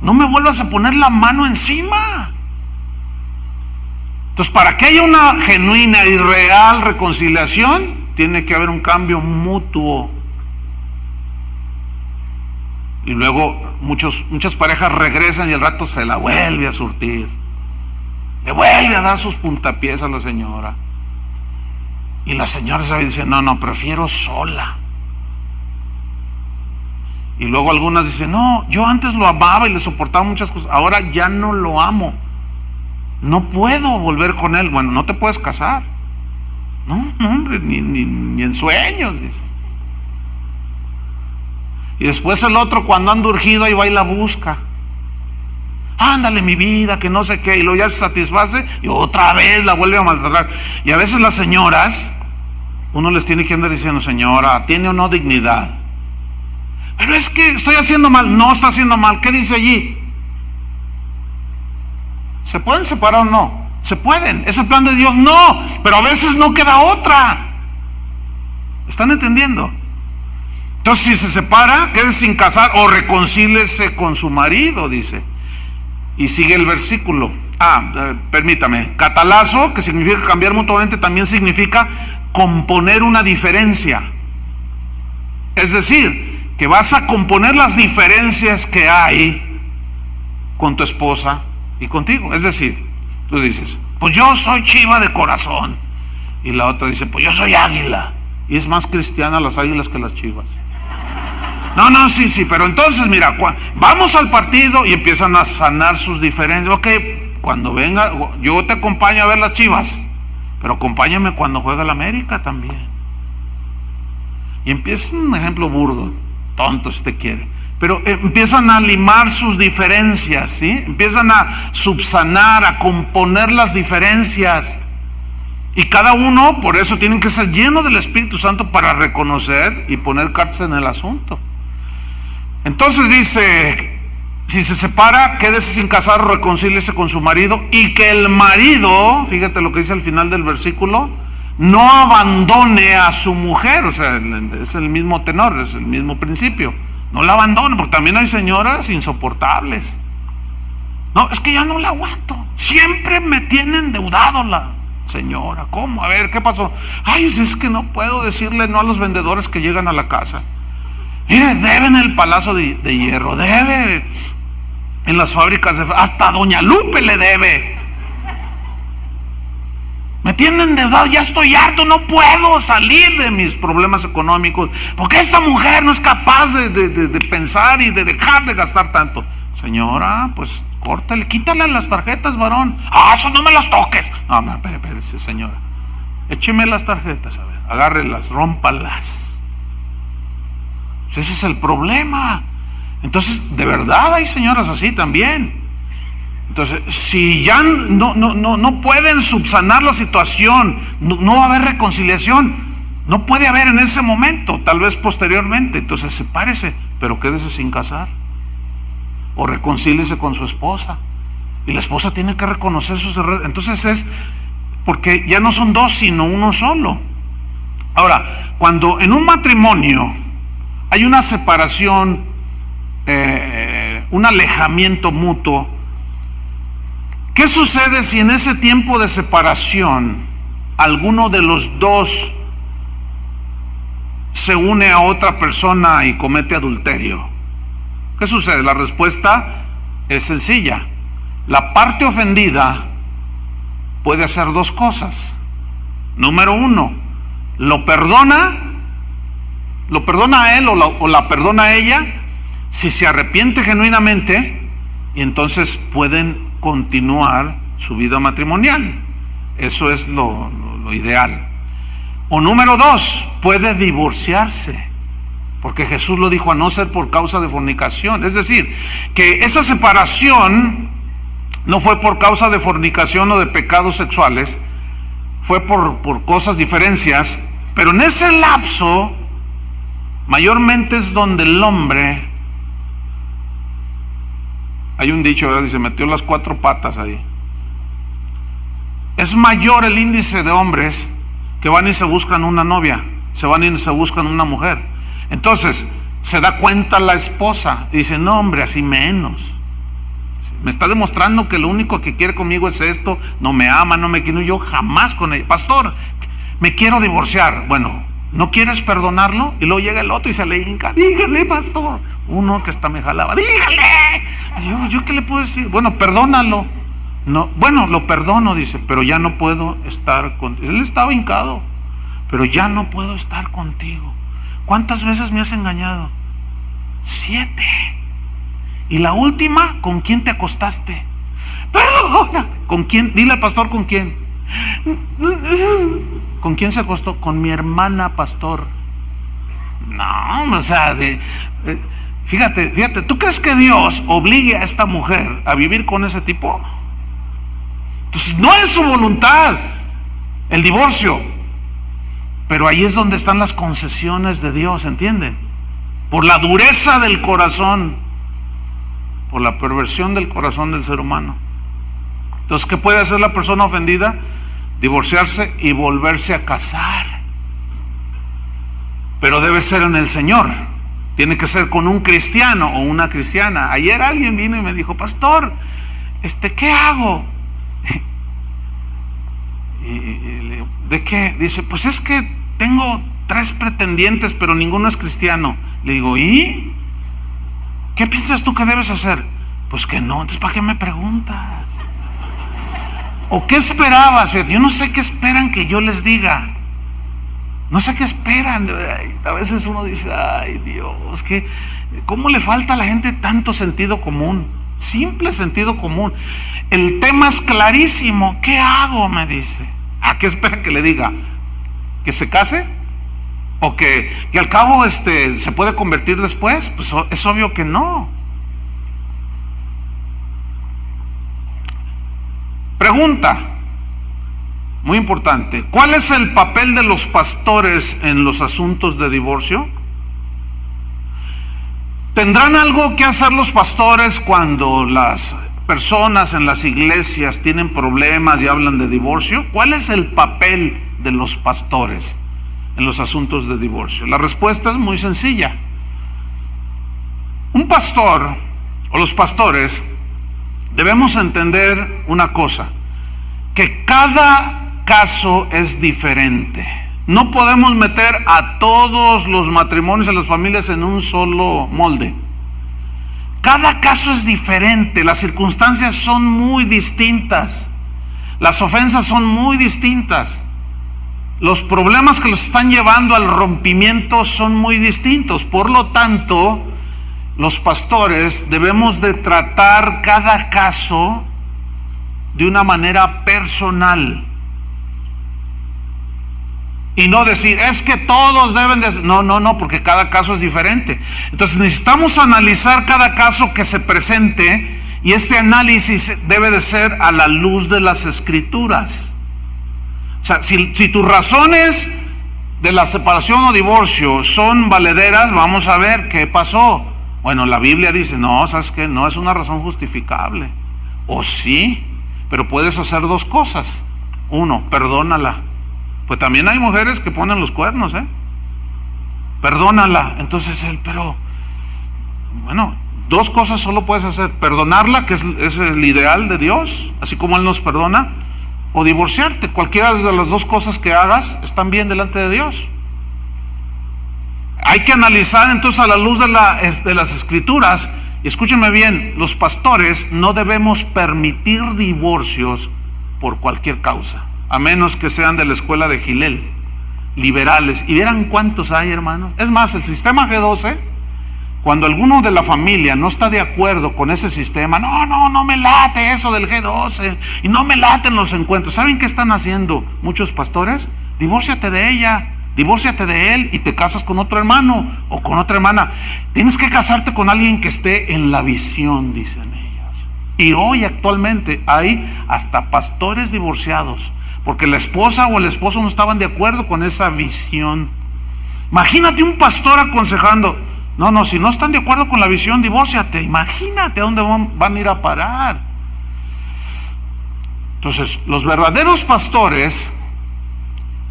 No me vuelvas a poner la mano encima. Entonces, para que haya una genuina y real reconciliación, tiene que haber un cambio mutuo. Y luego muchas parejas regresan y al rato se la vuelve a surtir. Le vuelve a dar sus puntapiés a la señora. Y la señora se dice, no, prefiero sola. Y luego algunas dicen, no, yo antes lo amaba y le soportaba muchas cosas, ahora ya no lo amo. No puedo volver con él. Bueno, no te puedes casar. No, hombre, ni en sueños, dice. Y después el otro, cuando anda urgido, ahí va y la busca. Ándale, mi vida, que no sé qué. Y luego ya se satisface y otra vez la vuelve a maltratar. Y a veces las señoras, uno les tiene que andar diciendo, señora, ¿tiene o no dignidad? Pero es que estoy haciendo mal. No está haciendo mal. ¿Qué dice allí? ¿Se pueden separar o no? Se pueden. ¿Es el plan de Dios? No. Pero a veces no queda otra. ¿Están entendiendo? Entonces, si se separa, quede sin casar o reconcíliese con su marido, dice. Y sigue el versículo. Permítame. Catalazo, que significa cambiar mutuamente, también significa componer una diferencia. Es decir, que vas a componer las diferencias que hay con tu esposa y contigo. Es decir, tú dices, pues yo soy chiva de corazón. Y la otra dice, pues yo soy águila. Y es más cristiana las águilas que las chivas. No, sí, pero entonces mira, vamos al partido y empiezan a sanar sus diferencias. Ok, cuando venga, yo te acompaño a ver las chivas, pero acompáñame cuando juega la América también. Y empieza un ejemplo burdo, tonto si te quiere, pero empiezan a limar sus diferencias, ¿sí? Empiezan a subsanar, a componer las diferencias. Y cada uno, por eso tienen que ser llenos del Espíritu Santo para reconocer y poner cartas en el asunto. Entonces dice, si se separa, quédese sin casar, reconcíliese con su marido, y que el marido, fíjate lo que dice al final del versículo, no abandone a su mujer. O sea, es el mismo tenor, es el mismo principio. No la abandone, porque también hay señoras insoportables. No, es que ya no la aguanto. Siempre me tiene endeudado la señora. ¿Cómo? A ver, ¿qué pasó? Ay, es que no puedo decirle no a los vendedores que llegan a la casa. Mire, deben el Palacio de Hierro, debe en las fábricas hasta Doña Lupe le debe. Me tienen endeudado, ya estoy harto, no puedo salir de mis problemas económicos, porque esta mujer no es capaz de pensar y de dejar de gastar tanto. Señora, pues córtale, quítale las tarjetas, varón. Eso no me las toques. No, espérese, señora. Écheme las tarjetas, a ver, agárrelas, rómpalas. Pues ese es el problema. Entonces, de verdad hay señoras así también. Entonces, si ya no pueden subsanar la situación, no va a haber reconciliación, no puede haber en ese momento, tal vez posteriormente. Entonces, sepárese, pero quédese sin casar. O reconcíliese con su esposa. Y la esposa tiene que reconocer sus errores. Entonces es porque ya no son dos, sino uno solo. Ahora, cuando en un matrimonio hay una separación, un alejamiento mutuo, ¿qué sucede si en ese tiempo de separación alguno de los dos se une a otra persona y comete adulterio? ¿Qué sucede? La respuesta es sencilla. La parte ofendida puede hacer dos cosas. Número uno, lo perdona a él o la perdona a ella si se arrepiente genuinamente, y entonces pueden continuar su vida matrimonial. Eso es lo ideal. O número dos, puede divorciarse, porque Jesús lo dijo, a no ser por causa de fornicación. Es decir, que esa separación no fue por causa de fornicación o de pecados sexuales, fue por cosas, diferencias, pero en ese lapso mayormente es donde el hombre, hay un dicho, ¿verdad? Dice, metió las cuatro patas ahí. Es mayor el índice de hombres que van y se buscan una novia, se van y se buscan una mujer. Entonces se da cuenta la esposa y dice, no hombre, así menos. Me está demostrando que lo único que quiere conmigo es esto, no me ama, no me quiere, yo jamás con ella. Pastor, me quiero divorciar. Bueno, ¿no quieres perdonarlo? Y luego llega el otro y se le hinca, dígale, pastor. Uno que hasta me jalaba, dígale. ¿Yo qué le puedo decir? Bueno, perdónalo. No, bueno, lo perdono, dice, pero ya no puedo estar contigo. Él estaba hincado, pero ya no puedo estar contigo. ¿Cuántas veces me has engañado? 7. Y la última, ¿con quién te acostaste? Perdona. ¿Con quién? Dile al pastor, ¿con quién? ¿Con quién se acostó? Con mi hermana, pastor. No, o sea, fíjate, ¿tú crees que Dios obligue a esta mujer a vivir con ese tipo? Entonces no es su voluntad el divorcio, pero ahí es donde están las concesiones de Dios, ¿entienden? Por la dureza del corazón, por la perversión del corazón del ser humano. Entonces, ¿qué puede hacer la persona ofendida? Divorciarse y volverse a casar, pero debe ser en el Señor. Tiene que ser con un cristiano o una cristiana. Ayer alguien vino y me dijo, pastor, ¿qué hago? ¿De qué? Dice, pues es que tengo 3 pretendientes, pero ninguno es cristiano. Le digo, ¿y? ¿Qué piensas tú que debes hacer? Pues que no. Entonces, ¿para qué me preguntas? ¿O qué esperabas? Yo no sé qué esperan que yo les diga. No sé qué esperan. A veces uno dice, ay Dios, ¿cómo le falta a la gente tanto sentido común? Simple sentido común. El tema es clarísimo. ¿Qué hago? Me dice. ¿A qué esperan que le diga? ¿Que se case? ¿O que al cabo se puede convertir después? Pues es obvio que no. Pregunta muy importante: ¿cuál es el papel de los pastores en los asuntos de divorcio? ¿Tendrán algo que hacer los pastores cuando las personas en las iglesias tienen problemas y hablan de divorcio? ¿Cuál es el papel de los pastores en los asuntos de divorcio? La respuesta es muy sencilla. Un pastor o los pastores debemos entender una cosa, que cada caso es diferente. No podemos meter a todos los matrimonios y las familias en un solo molde. Cada caso es diferente, las circunstancias son muy distintas, las ofensas son muy distintas, los problemas que los están llevando al rompimiento son muy distintos. Por lo tanto, los pastores debemos de tratar cada caso de una manera personal y no decir, es que todos deben de... No, porque cada caso es diferente. Entonces necesitamos analizar cada caso que se presente, y este análisis debe de ser a la luz de las Escrituras. O sea, si tus razones de la separación o divorcio son valederas, vamos a ver qué pasó. Bueno, la Biblia dice, no, ¿sabes qué? No es una razón justificable. O sí, pero puedes hacer dos cosas. Uno, perdónala. Pues también hay mujeres que ponen los cuernos, perdónala. Entonces él, pero bueno, dos cosas solo puedes hacer: perdonarla, que es el ideal de Dios, así como Él nos perdona, o divorciarte. Cualquiera de las dos cosas que hagas están bien delante de Dios. Hay que analizar entonces a la luz de las Escrituras. Y escúchenme bien, los pastores no debemos permitir divorcios por cualquier causa, a menos que sean de la escuela de Gilel, liberales. Y vieran cuántos hay, hermanos. Es más, el sistema G12, cuando alguno de la familia no está de acuerdo con ese sistema, no me late eso del G12, y no me laten los encuentros. ¿Saben qué están haciendo muchos pastores? Divórciate de ella, divórciate de él, y te casas con otro hermano o con otra hermana. Tienes que casarte con alguien que esté en la visión, dicen ellos. Y hoy actualmente hay hasta pastores divorciados, porque la esposa o el esposo no estaban de acuerdo con esa visión. Imagínate un pastor aconsejando: no, si no están de acuerdo con la visión, divórciate. Imagínate a dónde van a ir a parar. Entonces, los verdaderos pastores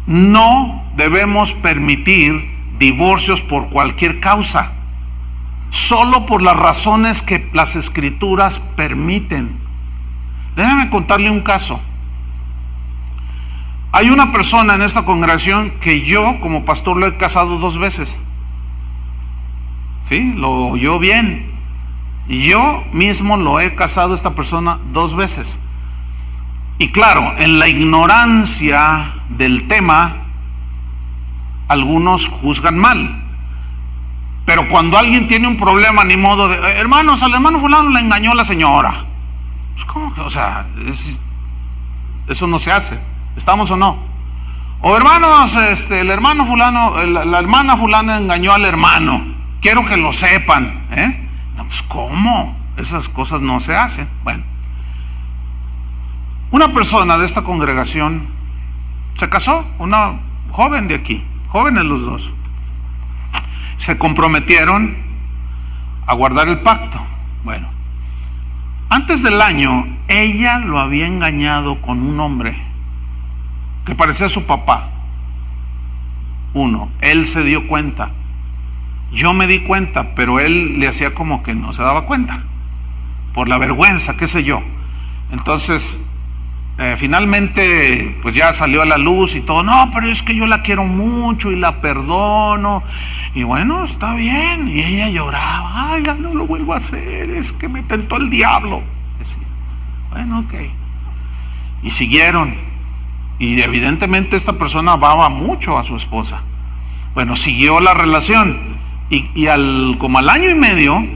no debemos permitir divorcios por cualquier causa, solo por las razones que las Escrituras permiten. Déjame contarle un caso. Hay una persona en esta congregación que yo como pastor lo he casado 2 veces. ¿Sí? Lo oyó bien. Y yo mismo lo he casado a esta persona 2 veces. Y claro, en la ignorancia del tema, algunos juzgan mal. Pero cuando alguien tiene un problema, ni modo de: hermanos, al hermano fulano le engañó la señora. Pues, ¿cómo que? O sea, eso no se hace. ¿Estamos o no? O hermanos, el hermano fulano, la hermana fulana engañó al hermano. Quiero que lo sepan. No, pues ¿cómo? Esas cosas no se hacen. Bueno, una persona de esta congregación se casó, una joven de aquí, jóvenes los dos. Se comprometieron a guardar el pacto. Bueno, antes del año, ella lo había engañado con un hombre que parecía su papá. Él se dio cuenta. Yo me di cuenta, pero él le hacía como que no se daba cuenta, por la vergüenza, qué sé yo. Entonces, finalmente, pues ya salió a la luz y todo. No, pero es que yo la quiero mucho y la perdono. Y bueno, está bien. Y ella lloraba: ay, ya no lo vuelvo a hacer, es que me tentó el diablo, decía. Bueno, ok. Y siguieron. Y evidentemente esta persona amaba mucho a su esposa. Bueno, siguió la relación. Y como al año y medio,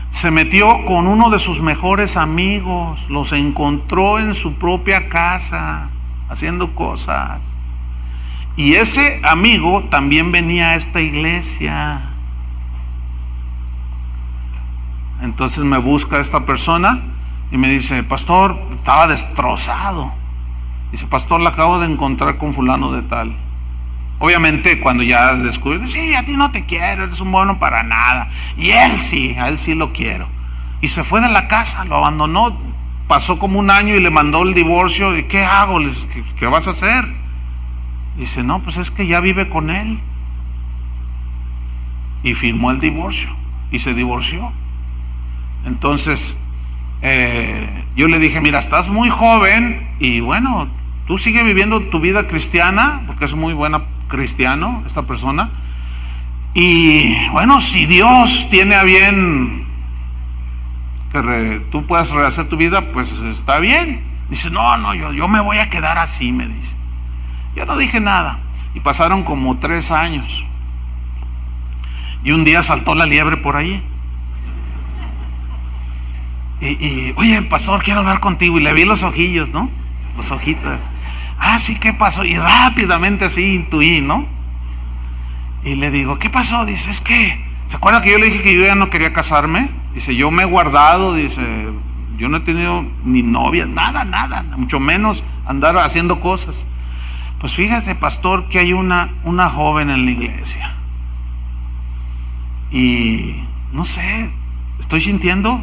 se metió con uno de sus mejores amigos. Los encontró en su propia casa, haciendo cosas. Y ese amigo también venía a esta iglesia. Entonces me busca esta persona y me dice: pastor, estaba destrozado. Dice: pastor, la acabo de encontrar con fulano de tal. Obviamente cuando ya descubrí: sí, a ti no te quiero, eres un bueno para nada. Y él sí, a él sí lo quiero. Y se fue de la casa, lo abandonó. Pasó como un año y le mandó el divorcio. ¿Y qué hago? ¿Qué vas a hacer? Dice: no, pues es que ya vive con él. Y firmó el divorcio y se divorció. Entonces yo le dije: mira, estás muy joven y bueno, tú sigue viviendo tu vida cristiana, porque es muy buena cristiano esta persona. Y bueno, si Dios tiene a bien que tú puedas rehacer tu vida, pues está bien. Dice: no, yo me voy a quedar así, me dice. Yo no dije nada. Y pasaron como 3 años. Y un día saltó la liebre por ahí. Y oye, pastor, quiero hablar contigo. Y le vi los ojillos, ¿no? Los ojitos. Ah, sí, ¿qué pasó? Y rápidamente así intuí, ¿no? Y le digo: ¿qué pasó? Dice: es que, ¿se acuerda que yo le dije que yo ya no quería casarme? Dice: yo me he guardado, dice, yo no he tenido ni novia, nada, mucho menos andar haciendo cosas. Pues fíjate, pastor, que hay una joven en la iglesia. Y no sé, estoy sintiendo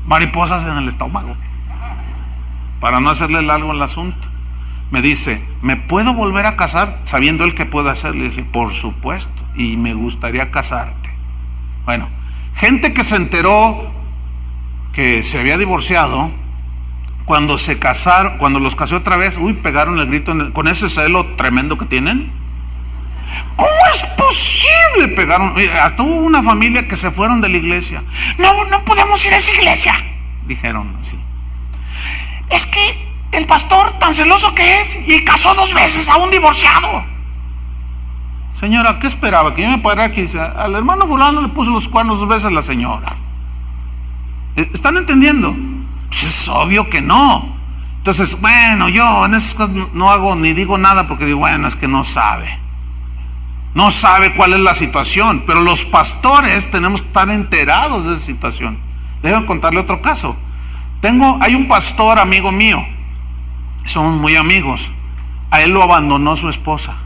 mariposas en el estómago, para no hacerle largo el asunto. Me dice, ¿me puedo volver a casar? Sabiendo él que puede hacer. Le dije, por supuesto, y me gustaría casarte. Bueno, gente que se enteró que se había divorciado, cuando se casaron, cuando los casé otra vez, pegaron el grito con ese celo tremendo que tienen. ¿Cómo es posible? Pegaron, hasta hubo una familia que se fueron de la iglesia. No podemos ir a esa iglesia, dijeron así. Es que el pastor tan celoso que es y casó 2 veces a un divorciado. Señora, ¿qué esperaba? Que yo me parara aquí. Al hermano fulano le puso los cuernos 2 veces la señora. ¿Están entendiendo? Pues es obvio que no. Entonces, bueno, yo en esas cosas no hago ni digo nada porque digo, bueno, es que no sabe cuál es la situación. Pero los pastores tenemos que estar enterados de esa situación. Déjenme contarle otro caso. Hay un pastor amigo mío, somos muy amigos. A él lo abandonó su esposa,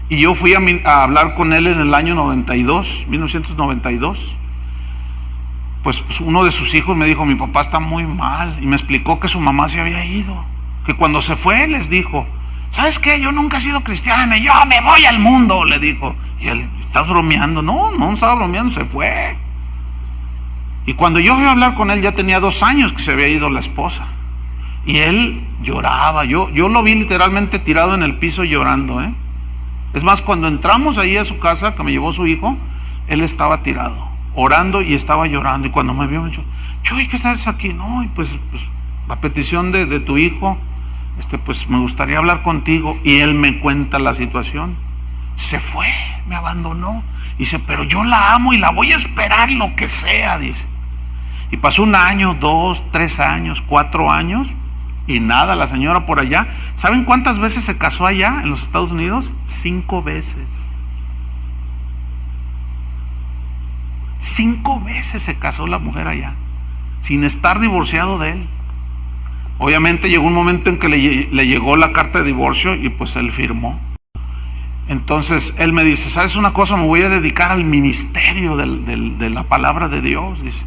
y yo fui a hablar con él en el año 1992. Pues uno de sus hijos me dijo, mi papá está muy mal, y me explicó que su mamá se había ido, que cuando se fue les dijo, ¿sabes qué? Yo nunca he sido cristiana, yo me voy al mundo, le dijo. Y él, ¿estás bromeando? No estaba bromeando, se fue. Y cuando yo fui a hablar con él, ya tenía 2 años que se había ido la esposa, y él lloraba. Yo lo vi literalmente tirado en el piso llorando, Es más, cuando entramos ahí a su casa, que me llevó su hijo, él estaba tirado, orando, y estaba llorando. Y cuando me vio, me dijo, Chuy, ¿qué estás aquí? No, y pues a petición de tu hijo, pues me gustaría hablar contigo. Y él me cuenta la situación. Se fue, me abandonó. Dice, pero yo la amo y la voy a esperar lo que sea, dice. Y pasó 1 año, 2, 3 años, 4 años, y nada, la señora por allá. ¿Saben cuántas veces se casó allá en los Estados Unidos? 5 veces. 5 veces se casó la mujer allá, sin estar divorciado de él. Obviamente llegó un momento en que le llegó la carta de divorcio, y pues él firmó. Entonces él me dice, ¿sabes una cosa? Me voy a dedicar al ministerio de la palabra de Dios, dice,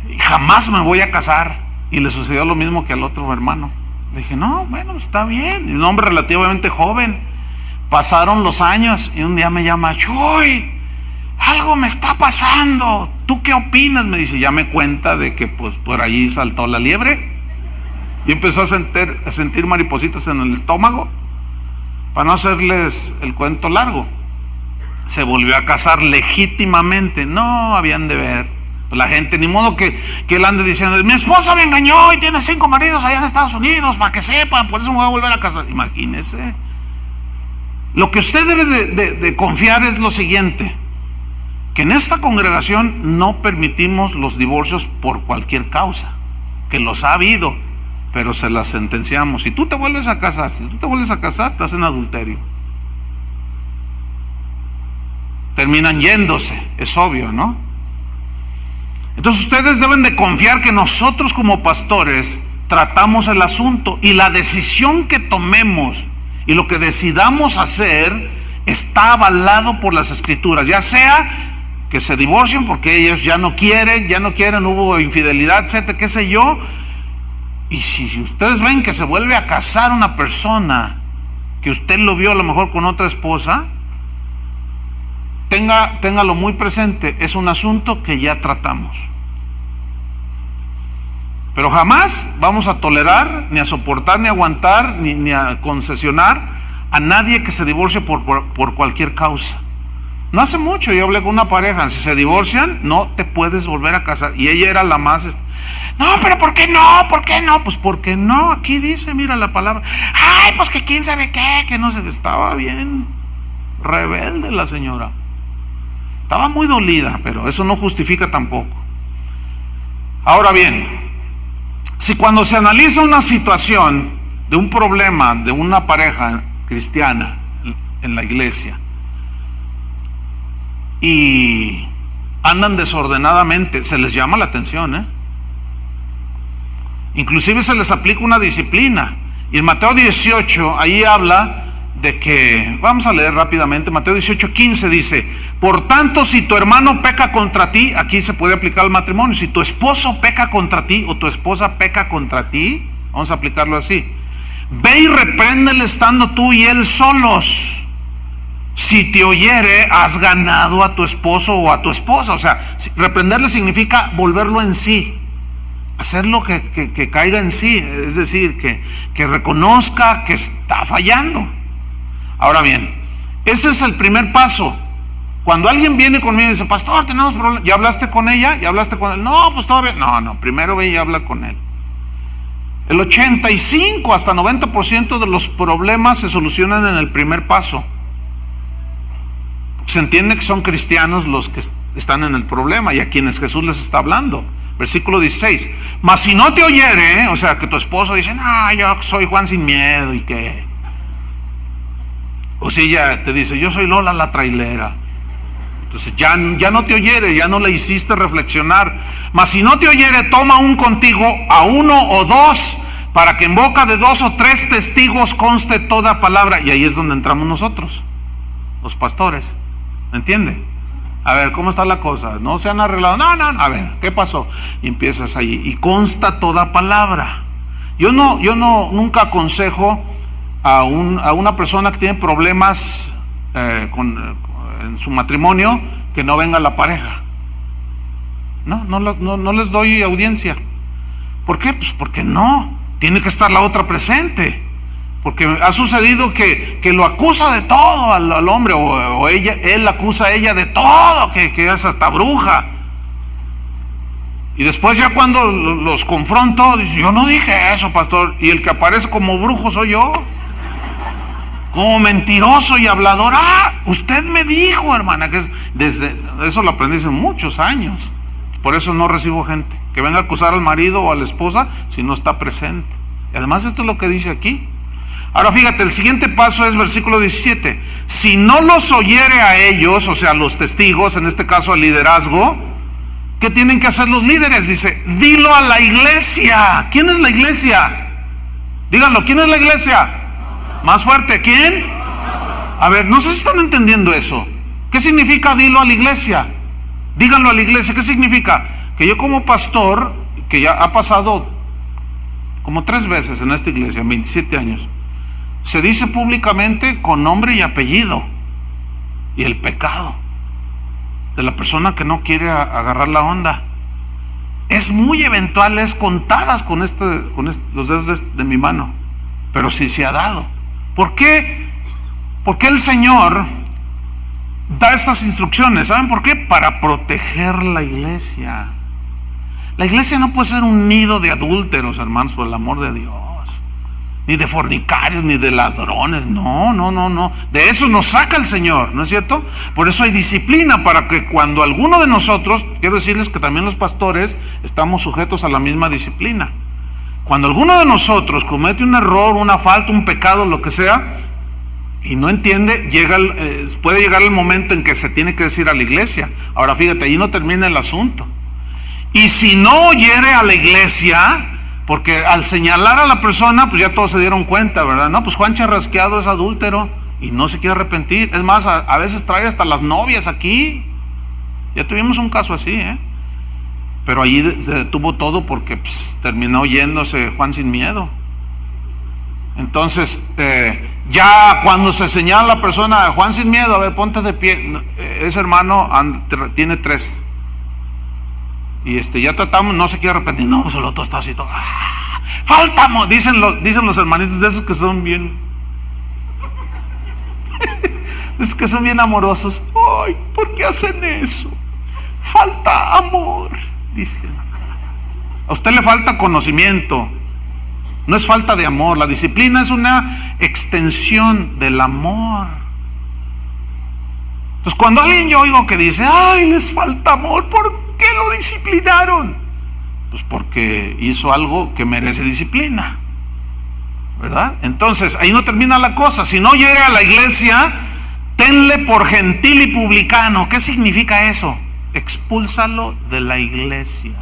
y jamás me voy a casar. Y le sucedió lo mismo que al otro hermano. Le dije, no, bueno, está bien. Y un hombre relativamente joven. Pasaron los años y un día me llama, Chuy, algo me está pasando, ¿tú qué opinas? Me dice, ya me cuenta de que pues por allí saltó la liebre y empezó a sentir maripositas en el estómago. Para no hacerles el cuento largo, se volvió a casar legítimamente. No habían de ver la gente, ni modo que él ande diciendo, mi esposa me engañó y tiene 5 maridos allá en Estados Unidos, para que sepan, por eso me voy a volver a casar. Imagínese. Lo que usted debe de confiar es lo siguiente, que en esta congregación no permitimos los divorcios por cualquier causa, que los ha habido, pero se las sentenciamos. Si tú te vuelves a casar, estás en adulterio. Terminan yéndose, es obvio, ¿no? Entonces ustedes deben de confiar que nosotros como pastores tratamos el asunto, y la decisión que tomemos y lo que decidamos hacer está avalado por las Escrituras, ya sea que se divorcien porque ellos ya no quieren, hubo infidelidad, etcétera, qué sé yo. Y si ustedes ven que se vuelve a casar una persona que usted lo vio a lo mejor con otra esposa, téngalo muy presente, es un asunto que ya tratamos. Pero jamás vamos a tolerar, ni a soportar, ni a aguantar, ni a concesionar a nadie que se divorcie por cualquier causa. No hace mucho yo hablé con una pareja, si se divorcian, no te puedes volver a casar. Y ella era la más... No, pero ¿por qué no? ¿Por qué no? Pues porque no, aquí dice, mira la palabra. Ay, pues que quién sabe qué, que no se... Estaba bien rebelde la señora. Estaba muy dolida, pero eso no justifica tampoco. Ahora bien, si cuando se analiza una situación de un problema de una pareja cristiana en la iglesia y andan desordenadamente, se les llama la atención, inclusive se les aplica una disciplina. Y en Mateo 18 ahí habla de que, vamos a leer rápidamente, Mateo 18:15 dice, por tanto, si tu hermano peca contra ti, aquí se puede aplicar al matrimonio, si tu esposo peca contra ti o tu esposa peca contra ti, Vamos a aplicarlo así. Ve y repréndele estando tú y él solos. Si te oyere, has ganado a tu esposo o a tu esposa. O sea, reprenderle significa volverlo en sí, hacerlo que caiga en sí, es decir, que reconozca que está fallando. Ahora bien, ese es el primer paso. Cuando alguien viene conmigo y dice, pastor, tenemos problemas, ¿ya hablaste con ella? ¿Ya hablaste con él? No, pues todavía, no, primero ve y habla con él. El 85 hasta 90% de los problemas se solucionan en el primer paso. Se entiende que son cristianos los que están en el problema y a quienes Jesús les está hablando. Versículo 16. Mas si no te oyere, o sea, que tu esposo dice, no, yo soy Juan sin miedo y que, o si ella te dice, yo soy Lola la trailera, entonces ya no te oyere, ya no le hiciste reflexionar. Mas si no te oyere, toma un contigo, a uno o dos, para que en boca de 2 o 3 testigos conste toda palabra. Y ahí es donde entramos nosotros, los pastores. ¿Me entiende? A ver, ¿cómo está la cosa? ¿No se han arreglado? No, a ver, ¿qué pasó? Y empiezas allí, y consta toda palabra. Yo nunca aconsejo a una persona que tiene problemas en su matrimonio, que no venga la pareja. No les doy audiencia. ¿Por qué? Pues porque no, tiene que estar la otra presente. Porque ha sucedido que lo acusa de todo al hombre, o él acusa a ella de todo, que es hasta bruja. Y después ya cuando los confronto, dice, yo no dije eso, pastor. Y el que aparece como brujo soy yo, como mentiroso y hablador. Usted me dijo, hermana, que desde eso lo aprendí hace muchos años. Por eso no recibo gente que venga a acusar al marido o a la esposa si no está presente. Y además esto es lo que dice aquí. Ahora fíjate, el siguiente paso es versículo 17. Si no los oyere a ellos, o sea, los testigos, en este caso al liderazgo, ¿qué tienen que hacer los líderes? Dice, dilo a la iglesia. ¿Quién es la iglesia? Díganlo, ¿quién es la iglesia? Más fuerte, ¿quién? A ver, no sé si están entendiendo eso. ¿Qué significa dilo a la iglesia? Díganlo a la iglesia. ¿Qué significa? Que yo como pastor, que ya ha pasado como 3 veces en esta iglesia, en 27 años, se dice públicamente con nombre y apellido y el pecado de la persona que no quiere agarrar la onda. Es muy eventual, es contadas con los dedos de mi mano, pero sí se ha dado. ¿Por qué? Porque el Señor da estas instrucciones. ¿Saben por qué? Para proteger la iglesia. La iglesia no puede ser un nido de adúlteros, hermanos, por el amor de Dios, ni de fornicarios, ni de ladrones. No. De eso nos saca el Señor, ¿no es cierto? Por eso hay disciplina, para que cuando alguno de nosotros, quiero decirles que también los pastores estamos sujetos a la misma disciplina. Cuando alguno de nosotros comete un error, una falta, un pecado, lo que sea, y no entiende, puede llegar el momento en que se tiene que decir a la iglesia. Ahora fíjate, ahí no termina el asunto. Y si no oyere a la iglesia, porque al señalar a la persona, pues ya todos se dieron cuenta, ¿verdad? No, pues Juan Charrasqueado es adúltero y no se quiere arrepentir. Es más, a veces trae hasta las novias aquí. Ya tuvimos un caso así, pero allí se detuvo todo porque pues, terminó yéndose Juan sin miedo. Entonces, ya cuando se señala a la persona, Juan sin miedo, a ver, ponte de pie. Ese hermano tiene 3. Y ya tratamos, no se quiere arrepentir. No, pues el otro está así todo. Faltamos, dicen los hermanitos de esos que son bien es que son bien amorosos. Ay, ¿por qué hacen eso? Falta amor, dicen. A usted le falta conocimiento, no es falta de amor. La disciplina es una extensión del amor. Entonces cuando alguien yo oigo que dice, ay, les falta amor, ¿por qué lo disciplinaron? Pues porque hizo algo que merece disciplina, ¿verdad? Entonces ahí no termina la cosa. Si no llega a la iglesia, tenle por gentil y publicano. ¿Qué significa eso? Expúlsalo de la iglesia.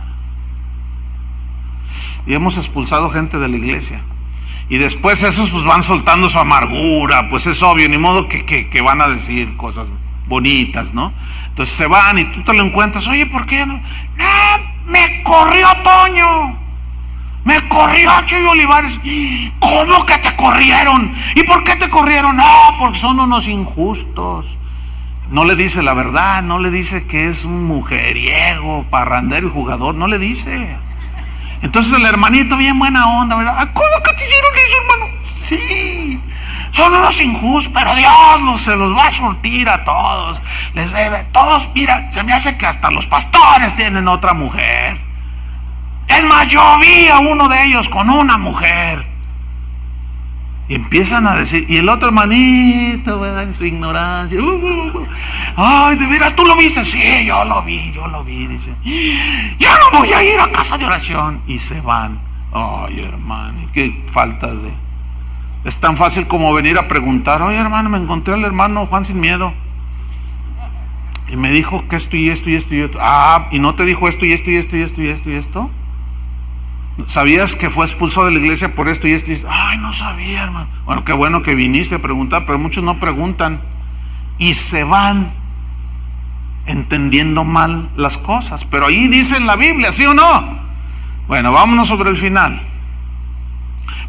Y hemos expulsado gente de la iglesia, y después esos pues van soltando su amargura. Pues es obvio, ni modo que van a decir cosas bonitas, ¿no? Entonces se van y tú te lo encuentras. Oye, ¿por qué no? No, me corrió Toño, Me corrió Chuy Olivares. ¿Cómo que te corrieron? ¿Y por qué te corrieron? No, porque son unos injustos. No le dice la verdad, no le dice que es un mujeriego, parrandero y jugador, no le dice. Entonces el hermanito bien buena onda, ¿verdad? ¿Cómo que te hicieron eso, hermano? Sí, son unos injustos, pero Dios se los va a surtir a todos. Les bebe, todos, mira, se me hace que hasta los pastores tienen otra mujer. Es más, yo vi a uno de ellos con una mujer. Y empiezan a decir, y el otro hermanito, ¿verdad? En su ignorancia, ay, de veras, ¿tú lo viste? Sí, yo lo vi, dice, ya no voy a ir a casa de oración. Y se van. Ay, hermano, qué falta de... Es tan fácil como venir a preguntar, oye, hermano, me encontré al hermano Juan sin miedo. Y me dijo que esto y esto y esto y esto. Ah, ¿y no te dijo esto y esto y esto y esto y esto y esto? ¿Sabías que fue expulsado de la iglesia por esto y esto y esto? Ay, no sabía, hermano. Bueno, qué bueno que viniste a preguntar, pero muchos no preguntan y se van entendiendo mal las cosas. Pero ahí dice en la Biblia, ¿sí o no? Bueno, vámonos sobre el final.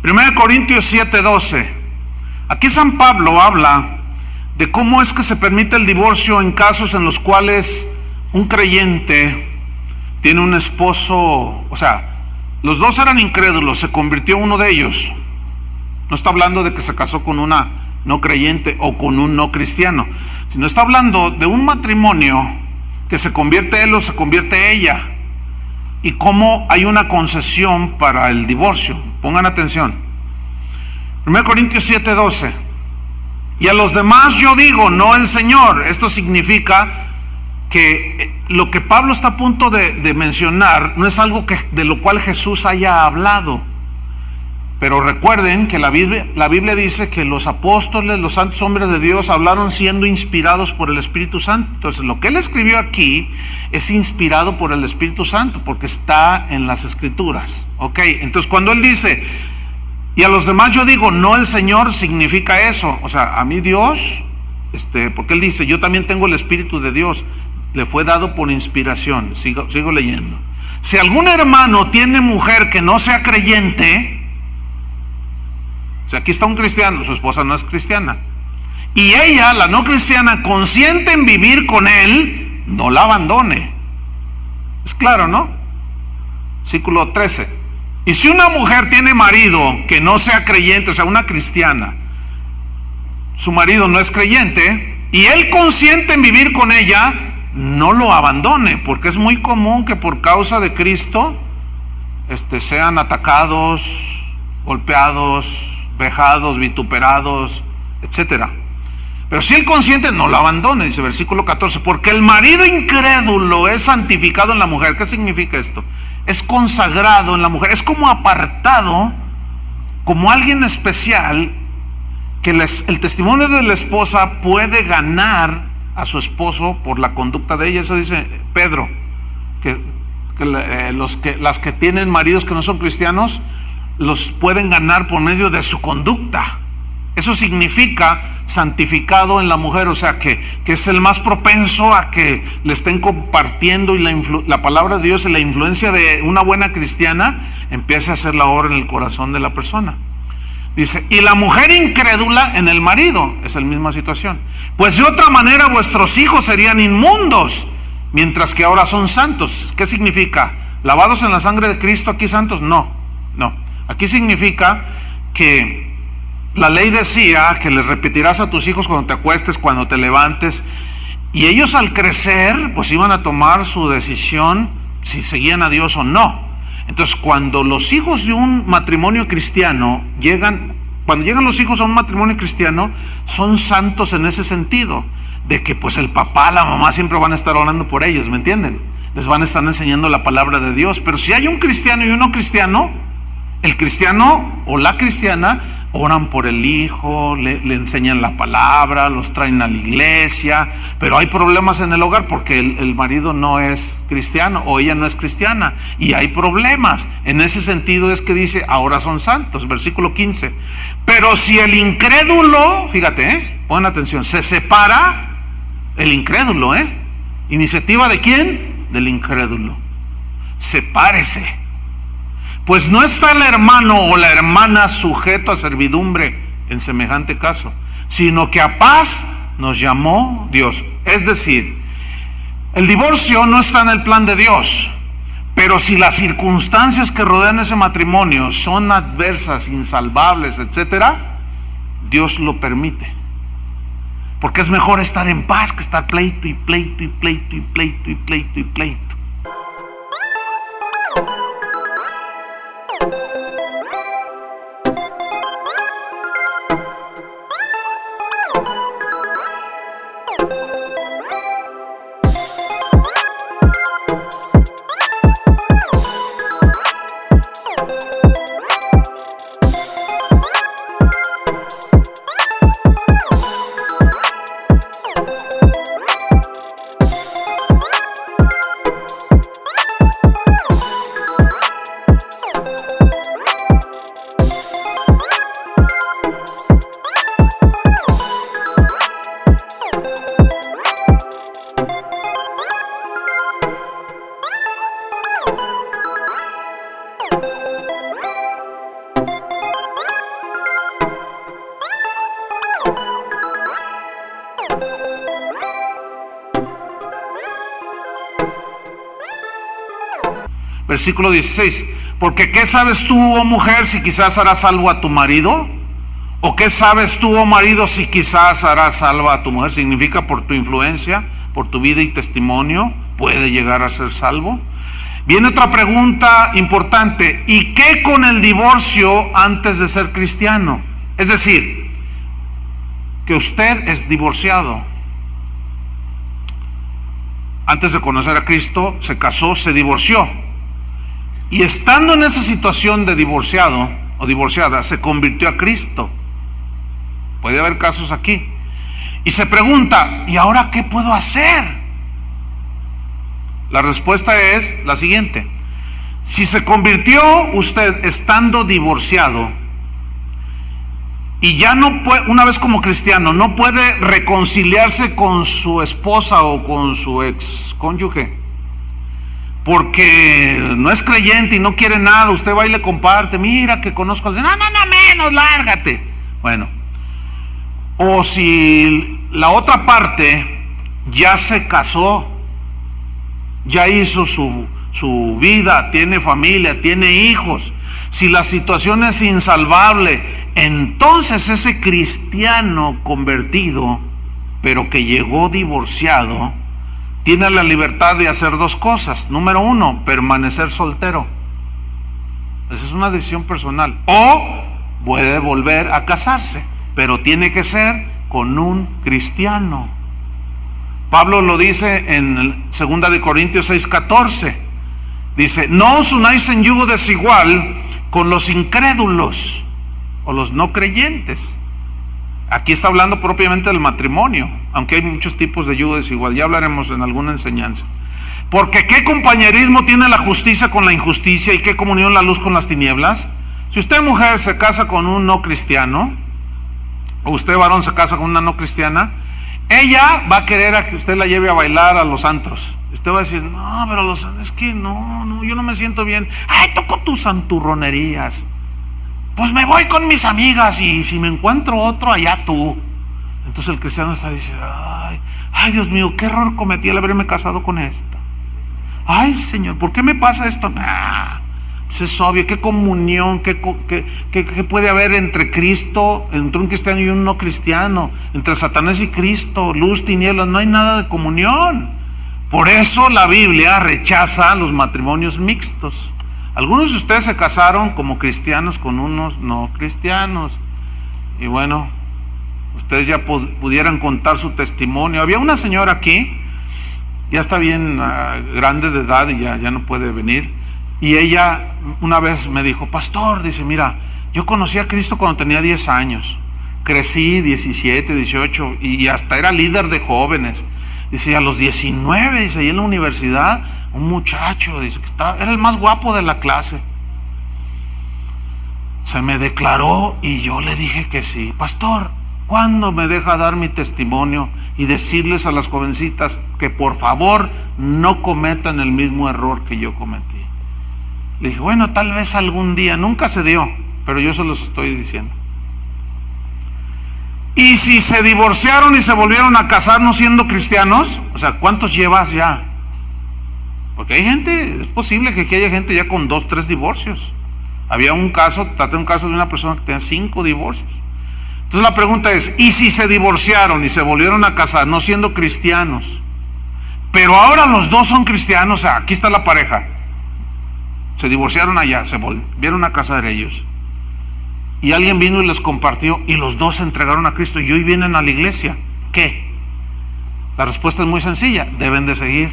1 Corintios 7:12. Aquí San Pablo habla de cómo es que se permite el divorcio en casos en los cuales un creyente tiene un esposo, o sea, los dos eran incrédulos, se convirtió uno de ellos. No está hablando de que se casó con una no creyente o con un no cristiano, sino está hablando de un matrimonio que se convierte él o se convierte ella, y cómo hay una concesión para el divorcio. Pongan atención. 1 Corintios 7:12. Y a los demás yo digo, no el Señor. Esto significa que lo que Pablo está a punto de mencionar no es algo de lo cual Jesús haya hablado. Pero recuerden que la Biblia dice que los apóstoles, los santos hombres de Dios, hablaron siendo inspirados por el Espíritu Santo. Entonces lo que él escribió aquí es inspirado por el Espíritu Santo, porque está en las Escrituras. Ok, entonces cuando él dice, y a los demás yo digo, no el Señor, significa eso. O sea, a mí Dios, porque él dice, yo también tengo el Espíritu de Dios, le fue dado por inspiración. Sigo leyendo. Si algún hermano tiene mujer que no sea creyente, o sea, aquí está un cristiano, su esposa no es cristiana, y ella, la no cristiana, consiente en vivir con él, no la abandone. Es claro, ¿no? Versículo 13. Y si una mujer tiene marido que no sea creyente, o sea, una cristiana, su marido no es creyente, y él consiente en vivir con ella, no lo abandone, porque es muy común que por causa de Cristo sean atacados, golpeados, vejados, vituperados, etcétera. Pero si él consiente, no lo abandone, dice versículo 14, porque el marido incrédulo es santificado en la mujer. ¿Qué significa esto? Es consagrado en la mujer, es como apartado, como alguien especial, que el testimonio de la esposa puede ganar a su esposo por la conducta de ella. Eso dice Pedro, que las que tienen maridos que no son cristianos los pueden ganar por medio de su conducta. Eso significa santificado en la mujer, o sea que es el más propenso a que le estén compartiendo, y la palabra de Dios y la influencia de una buena cristiana empiece a hacer la obra en el corazón de la persona. Dice, y la mujer incrédula en el marido, es la misma situación. Pues de otra manera vuestros hijos serían inmundos, mientras que ahora son santos. ¿Qué significa? ¿Lavados en la sangre de Cristo aquí santos? No. Aquí significa que la ley decía que les repetirás a tus hijos cuando te acuestes, cuando te levantes, y ellos al crecer pues iban a tomar su decisión si seguían a Dios o no. Entonces cuando los hijos de un matrimonio cristiano cuando llegan los hijos a un matrimonio cristiano, son santos en ese sentido, de que pues el papá, la mamá siempre van a estar orando por ellos, ¿me entienden? Les van a estar enseñando la palabra de Dios. Pero si hay un cristiano y uno cristiano, el cristiano o la cristiana oran por el hijo, le enseñan la palabra, los traen a la iglesia. Pero hay problemas en el hogar porque el marido no es cristiano o ella no es cristiana, y hay problemas. En ese sentido es que dice, ahora son santos. Versículo 15. Pero si el incrédulo, fíjate, pongan atención, se separa, el incrédulo, ¿iniciativa de quién? Del incrédulo. Sepárese. Pues no está el hermano o la hermana sujeto a servidumbre en semejante caso, sino que a paz nos llamó Dios. Es decir, el divorcio no está en el plan de Dios, pero si las circunstancias que rodean ese matrimonio son adversas, insalvables, etcétera, Dios lo permite. Porque es mejor estar en paz que estar pleito y pleito y pleito y pleito y pleito y pleito. Versículo 16. Porque ¿qué sabes tú, oh mujer, si quizás harás salvo a tu marido? ¿O qué sabes tú, oh marido, si quizás harás salvo a tu mujer? Significa por tu influencia, por tu vida y testimonio, puede llegar a ser salvo. Viene otra pregunta importante. ¿Y qué con el divorcio antes de ser cristiano? Es decir, que usted es divorciado. Antes de conocer a Cristo, se casó, se divorció. Y estando en esa situación de divorciado o divorciada, se convirtió a Cristo. Puede haber casos aquí. Y se pregunta, ¿y ahora qué puedo hacer? La respuesta es la siguiente. Si se convirtió usted estando divorciado y ya no puede, una vez como cristiano, no puede reconciliarse con su esposa o con su ex cónyuge, porque no es creyente y no quiere nada, usted va y le comparte, mira que conozco, no, menos, lárgate. Bueno, o si la otra parte ya se casó, ya hizo su vida, tiene familia, tiene hijos, si la situación es insalvable, entonces ese cristiano convertido, pero que llegó divorciado, tiene la libertad de hacer dos cosas. Número uno, permanecer soltero. Esa es una decisión personal. O puede volver a casarse, pero tiene que ser con un cristiano. Pablo lo dice en 2 de Corintios 6:14. Dice, no os unáis en yugo desigual con los incrédulos o los no creyentes. Aquí está hablando propiamente del matrimonio, aunque hay muchos tipos de yugo desigual, ya hablaremos en alguna enseñanza. Porque ¿qué compañerismo tiene la justicia con la injusticia y qué comunión la luz con las tinieblas? Si usted mujer se casa con un no cristiano, o usted varón se casa con una no cristiana, ella va a querer a que usted la lleve a bailar a los antros. Usted va a decir, no, pero es que no, yo no me siento bien. Ay, toco tus santurronerías. Pues me voy con mis amigas y si me encuentro otro, allá tú. Entonces el cristiano está diciendo, ay Dios mío, qué error cometí al haberme casado con esta. Ay Señor, ¿por qué me pasa esto? Pues es obvio, qué comunión, qué puede haber entre Cristo, entre un cristiano y un no cristiano, entre Satanás y Cristo, luz, tinieblas, no hay nada de comunión. Por eso la Biblia rechaza los matrimonios mixtos. Algunos de ustedes se casaron como cristianos con unos no cristianos. Y bueno, ustedes ya pudieran contar su testimonio. Había una señora aquí, ya está bien grande de edad y ya no puede venir. Y ella una vez me dijo, pastor, dice, mira, yo conocí a Cristo cuando tenía 10 años. Crecí 17, 18 y hasta era líder de jóvenes. Dice, a los 19, dice, ahí en la universidad, un muchacho, dice, que era el más guapo de la clase. Se me declaró y yo le dije que sí. Pastor, ¿cuándo me deja dar mi testimonio y decirles a las jovencitas que por favor no cometan el mismo error que yo cometí? Le dije, bueno, tal vez algún día, nunca se dio, pero yo se los estoy diciendo. Y si se divorciaron y se volvieron a casar no siendo cristianos, o sea, ¿cuántos llevas ya? Porque hay gente, es posible que aquí haya gente ya con 2, 3 divorcios. Había un caso, traté un caso de una persona que tenía 5 divorcios. Entonces la pregunta es, ¿y si se divorciaron y se volvieron a casar no siendo cristianos? Pero ahora los dos son cristianos, o sea, aquí está la pareja. Se divorciaron allá, se volvieron a casar ellos. Y alguien vino y les compartió y los dos se entregaron a Cristo y hoy vienen a la iglesia. ¿Qué? La respuesta es muy sencilla, deben de seguir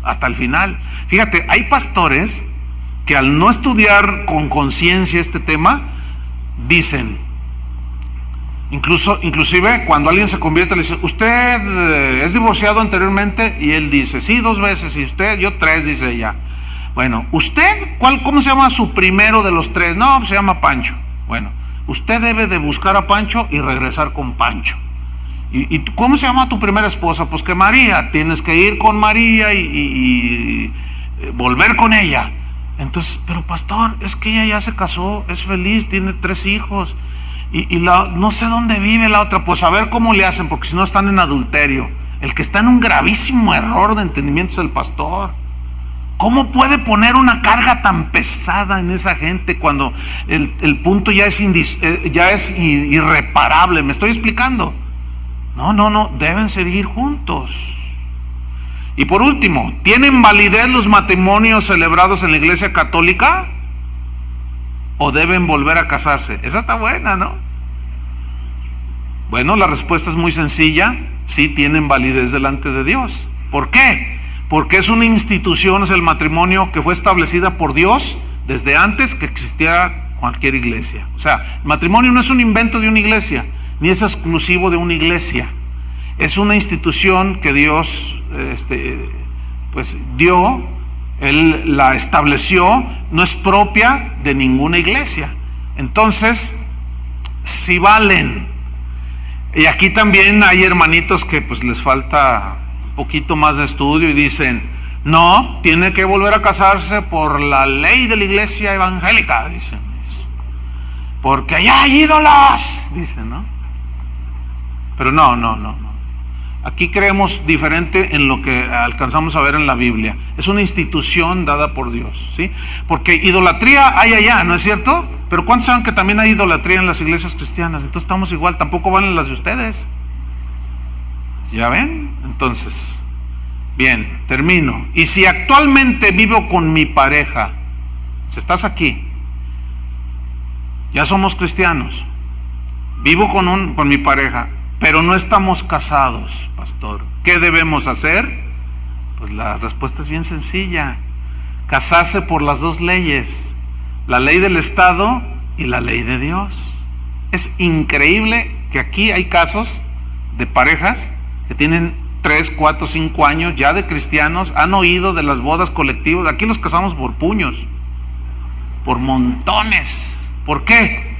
hasta el final. Fíjate, hay pastores que al no estudiar con conciencia este tema, dicen, inclusive cuando alguien se convierte le dice, ¿usted es divorciado anteriormente? Y él dice, sí, 2 veces, y usted, yo 3, dice ella. Bueno, ¿usted cómo se llama su primero de los 3? No, pues se llama Pancho. Bueno, usted debe de buscar a Pancho y regresar con Pancho. ¿Y cómo se llama tu primera esposa? Pues que María, tienes que ir con María y volver con ella. Entonces, pero pastor, es que ella ya se casó, es feliz, tiene 3 hijos y no sé dónde vive la otra. Pues a ver cómo le hacen, porque si no están en adulterio. El que está en un gravísimo error de entendimiento es el pastor. ¿Cómo puede poner una carga tan pesada en esa gente cuando el punto ya es irreparable? ¿Me estoy explicando? No, deben seguir juntos. Y por último, ¿tienen validez los matrimonios celebrados en la iglesia católica? ¿O deben volver a casarse? Esa está buena, ¿no? Bueno, la respuesta es muy sencilla, sí tienen validez delante de Dios. ¿Por qué? Porque es una institución, es el matrimonio que fue establecida por Dios desde antes que existiera cualquier iglesia. O sea, el matrimonio no es un invento de una iglesia, ni es exclusivo de una iglesia. Es una institución que Dios pues dio, Él la estableció, no es propia de ninguna iglesia. Entonces, si valen. Y aquí también hay hermanitos que pues les falta poquito más de estudio y dicen, no, tiene que volver a casarse por la ley de la iglesia evangélica, dicen, porque allá hay ídolos, dicen, ¿no? Pero no. Aquí creemos diferente en lo que alcanzamos a ver en la Biblia. Es una institución dada por Dios, ¿sí? Porque idolatría hay allá, ¿no es cierto? Pero ¿cuántos saben que también hay idolatría en las iglesias cristianas? Entonces estamos igual, tampoco valen las de ustedes. ¿Ya ven? Entonces, bien, termino. Y si actualmente vivo con mi pareja, si estás aquí, ya somos cristianos, vivo con mi pareja, pero no estamos casados, pastor, ¿qué debemos hacer? Pues la respuesta es bien sencilla: casarse por las 2 leyes, la ley del Estado y la ley de Dios. Es increíble que aquí hay casos de parejas que tienen 3, 4, 5 años ya de cristianos, han oído de las bodas colectivas. Aquí los casamos por puños, por montones. ¿Por qué?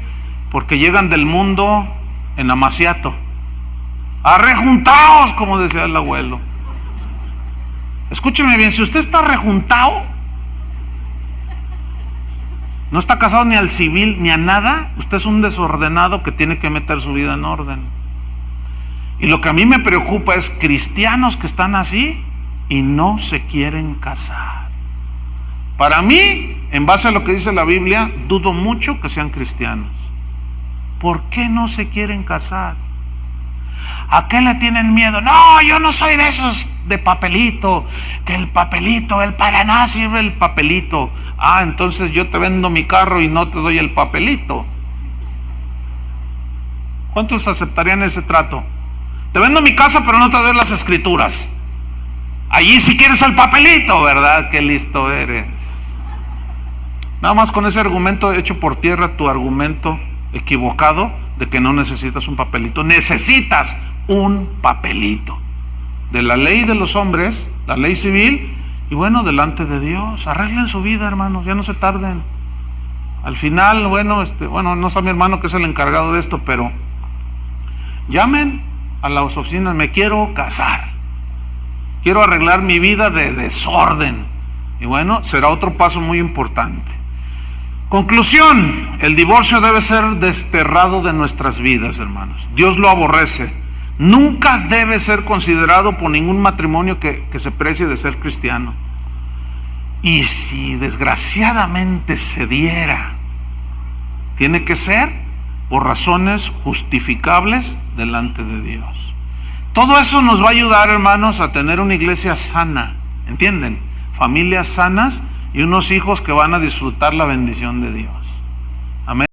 Porque llegan del mundo en amaciato, arrejuntados, como decía el abuelo. Escúcheme bien, si usted está rejuntado, no está casado ni al civil ni a nada, usted es un desordenado que tiene que meter su vida en orden. Y lo que a mí me preocupa es cristianos que están así y no se quieren casar. Para mí, en base a lo que dice la Biblia, dudo mucho que sean cristianos. ¿Por qué no se quieren casar? ¿A qué le tienen miedo? No, yo no soy de esos de papelito, que el papelito, para nada sirve el papelito. Ah, entonces yo te vendo mi carro y no te doy el papelito. ¿Cuántos aceptarían ese trato? Te vendo mi casa, pero no te doy las escrituras. Allí si quieres el papelito, ¿verdad? Qué listo eres. Nada más con ese argumento hecho por tierra, tu argumento equivocado de que no necesitas un papelito. Necesitas un papelito de la ley de los hombres, la ley civil, y bueno, delante de Dios. Arreglen su vida, hermanos, ya no se tarden. Al final, bueno, no está mi hermano que es el encargado de esto, pero llamen a las oficinas: me quiero casar, quiero arreglar mi vida de desorden. Y bueno, será otro paso muy importante. Conclusión: el divorcio debe ser desterrado de nuestras vidas, hermanos. Dios lo aborrece. Nunca debe ser considerado por ningún matrimonio que se precie de ser cristiano. Y si desgraciadamente se diera, tiene que ser por razones justificables delante de Dios. Todo eso nos va a ayudar, hermanos, a tener una iglesia sana, ¿entienden? Familias sanas y unos hijos que van a disfrutar la bendición de Dios.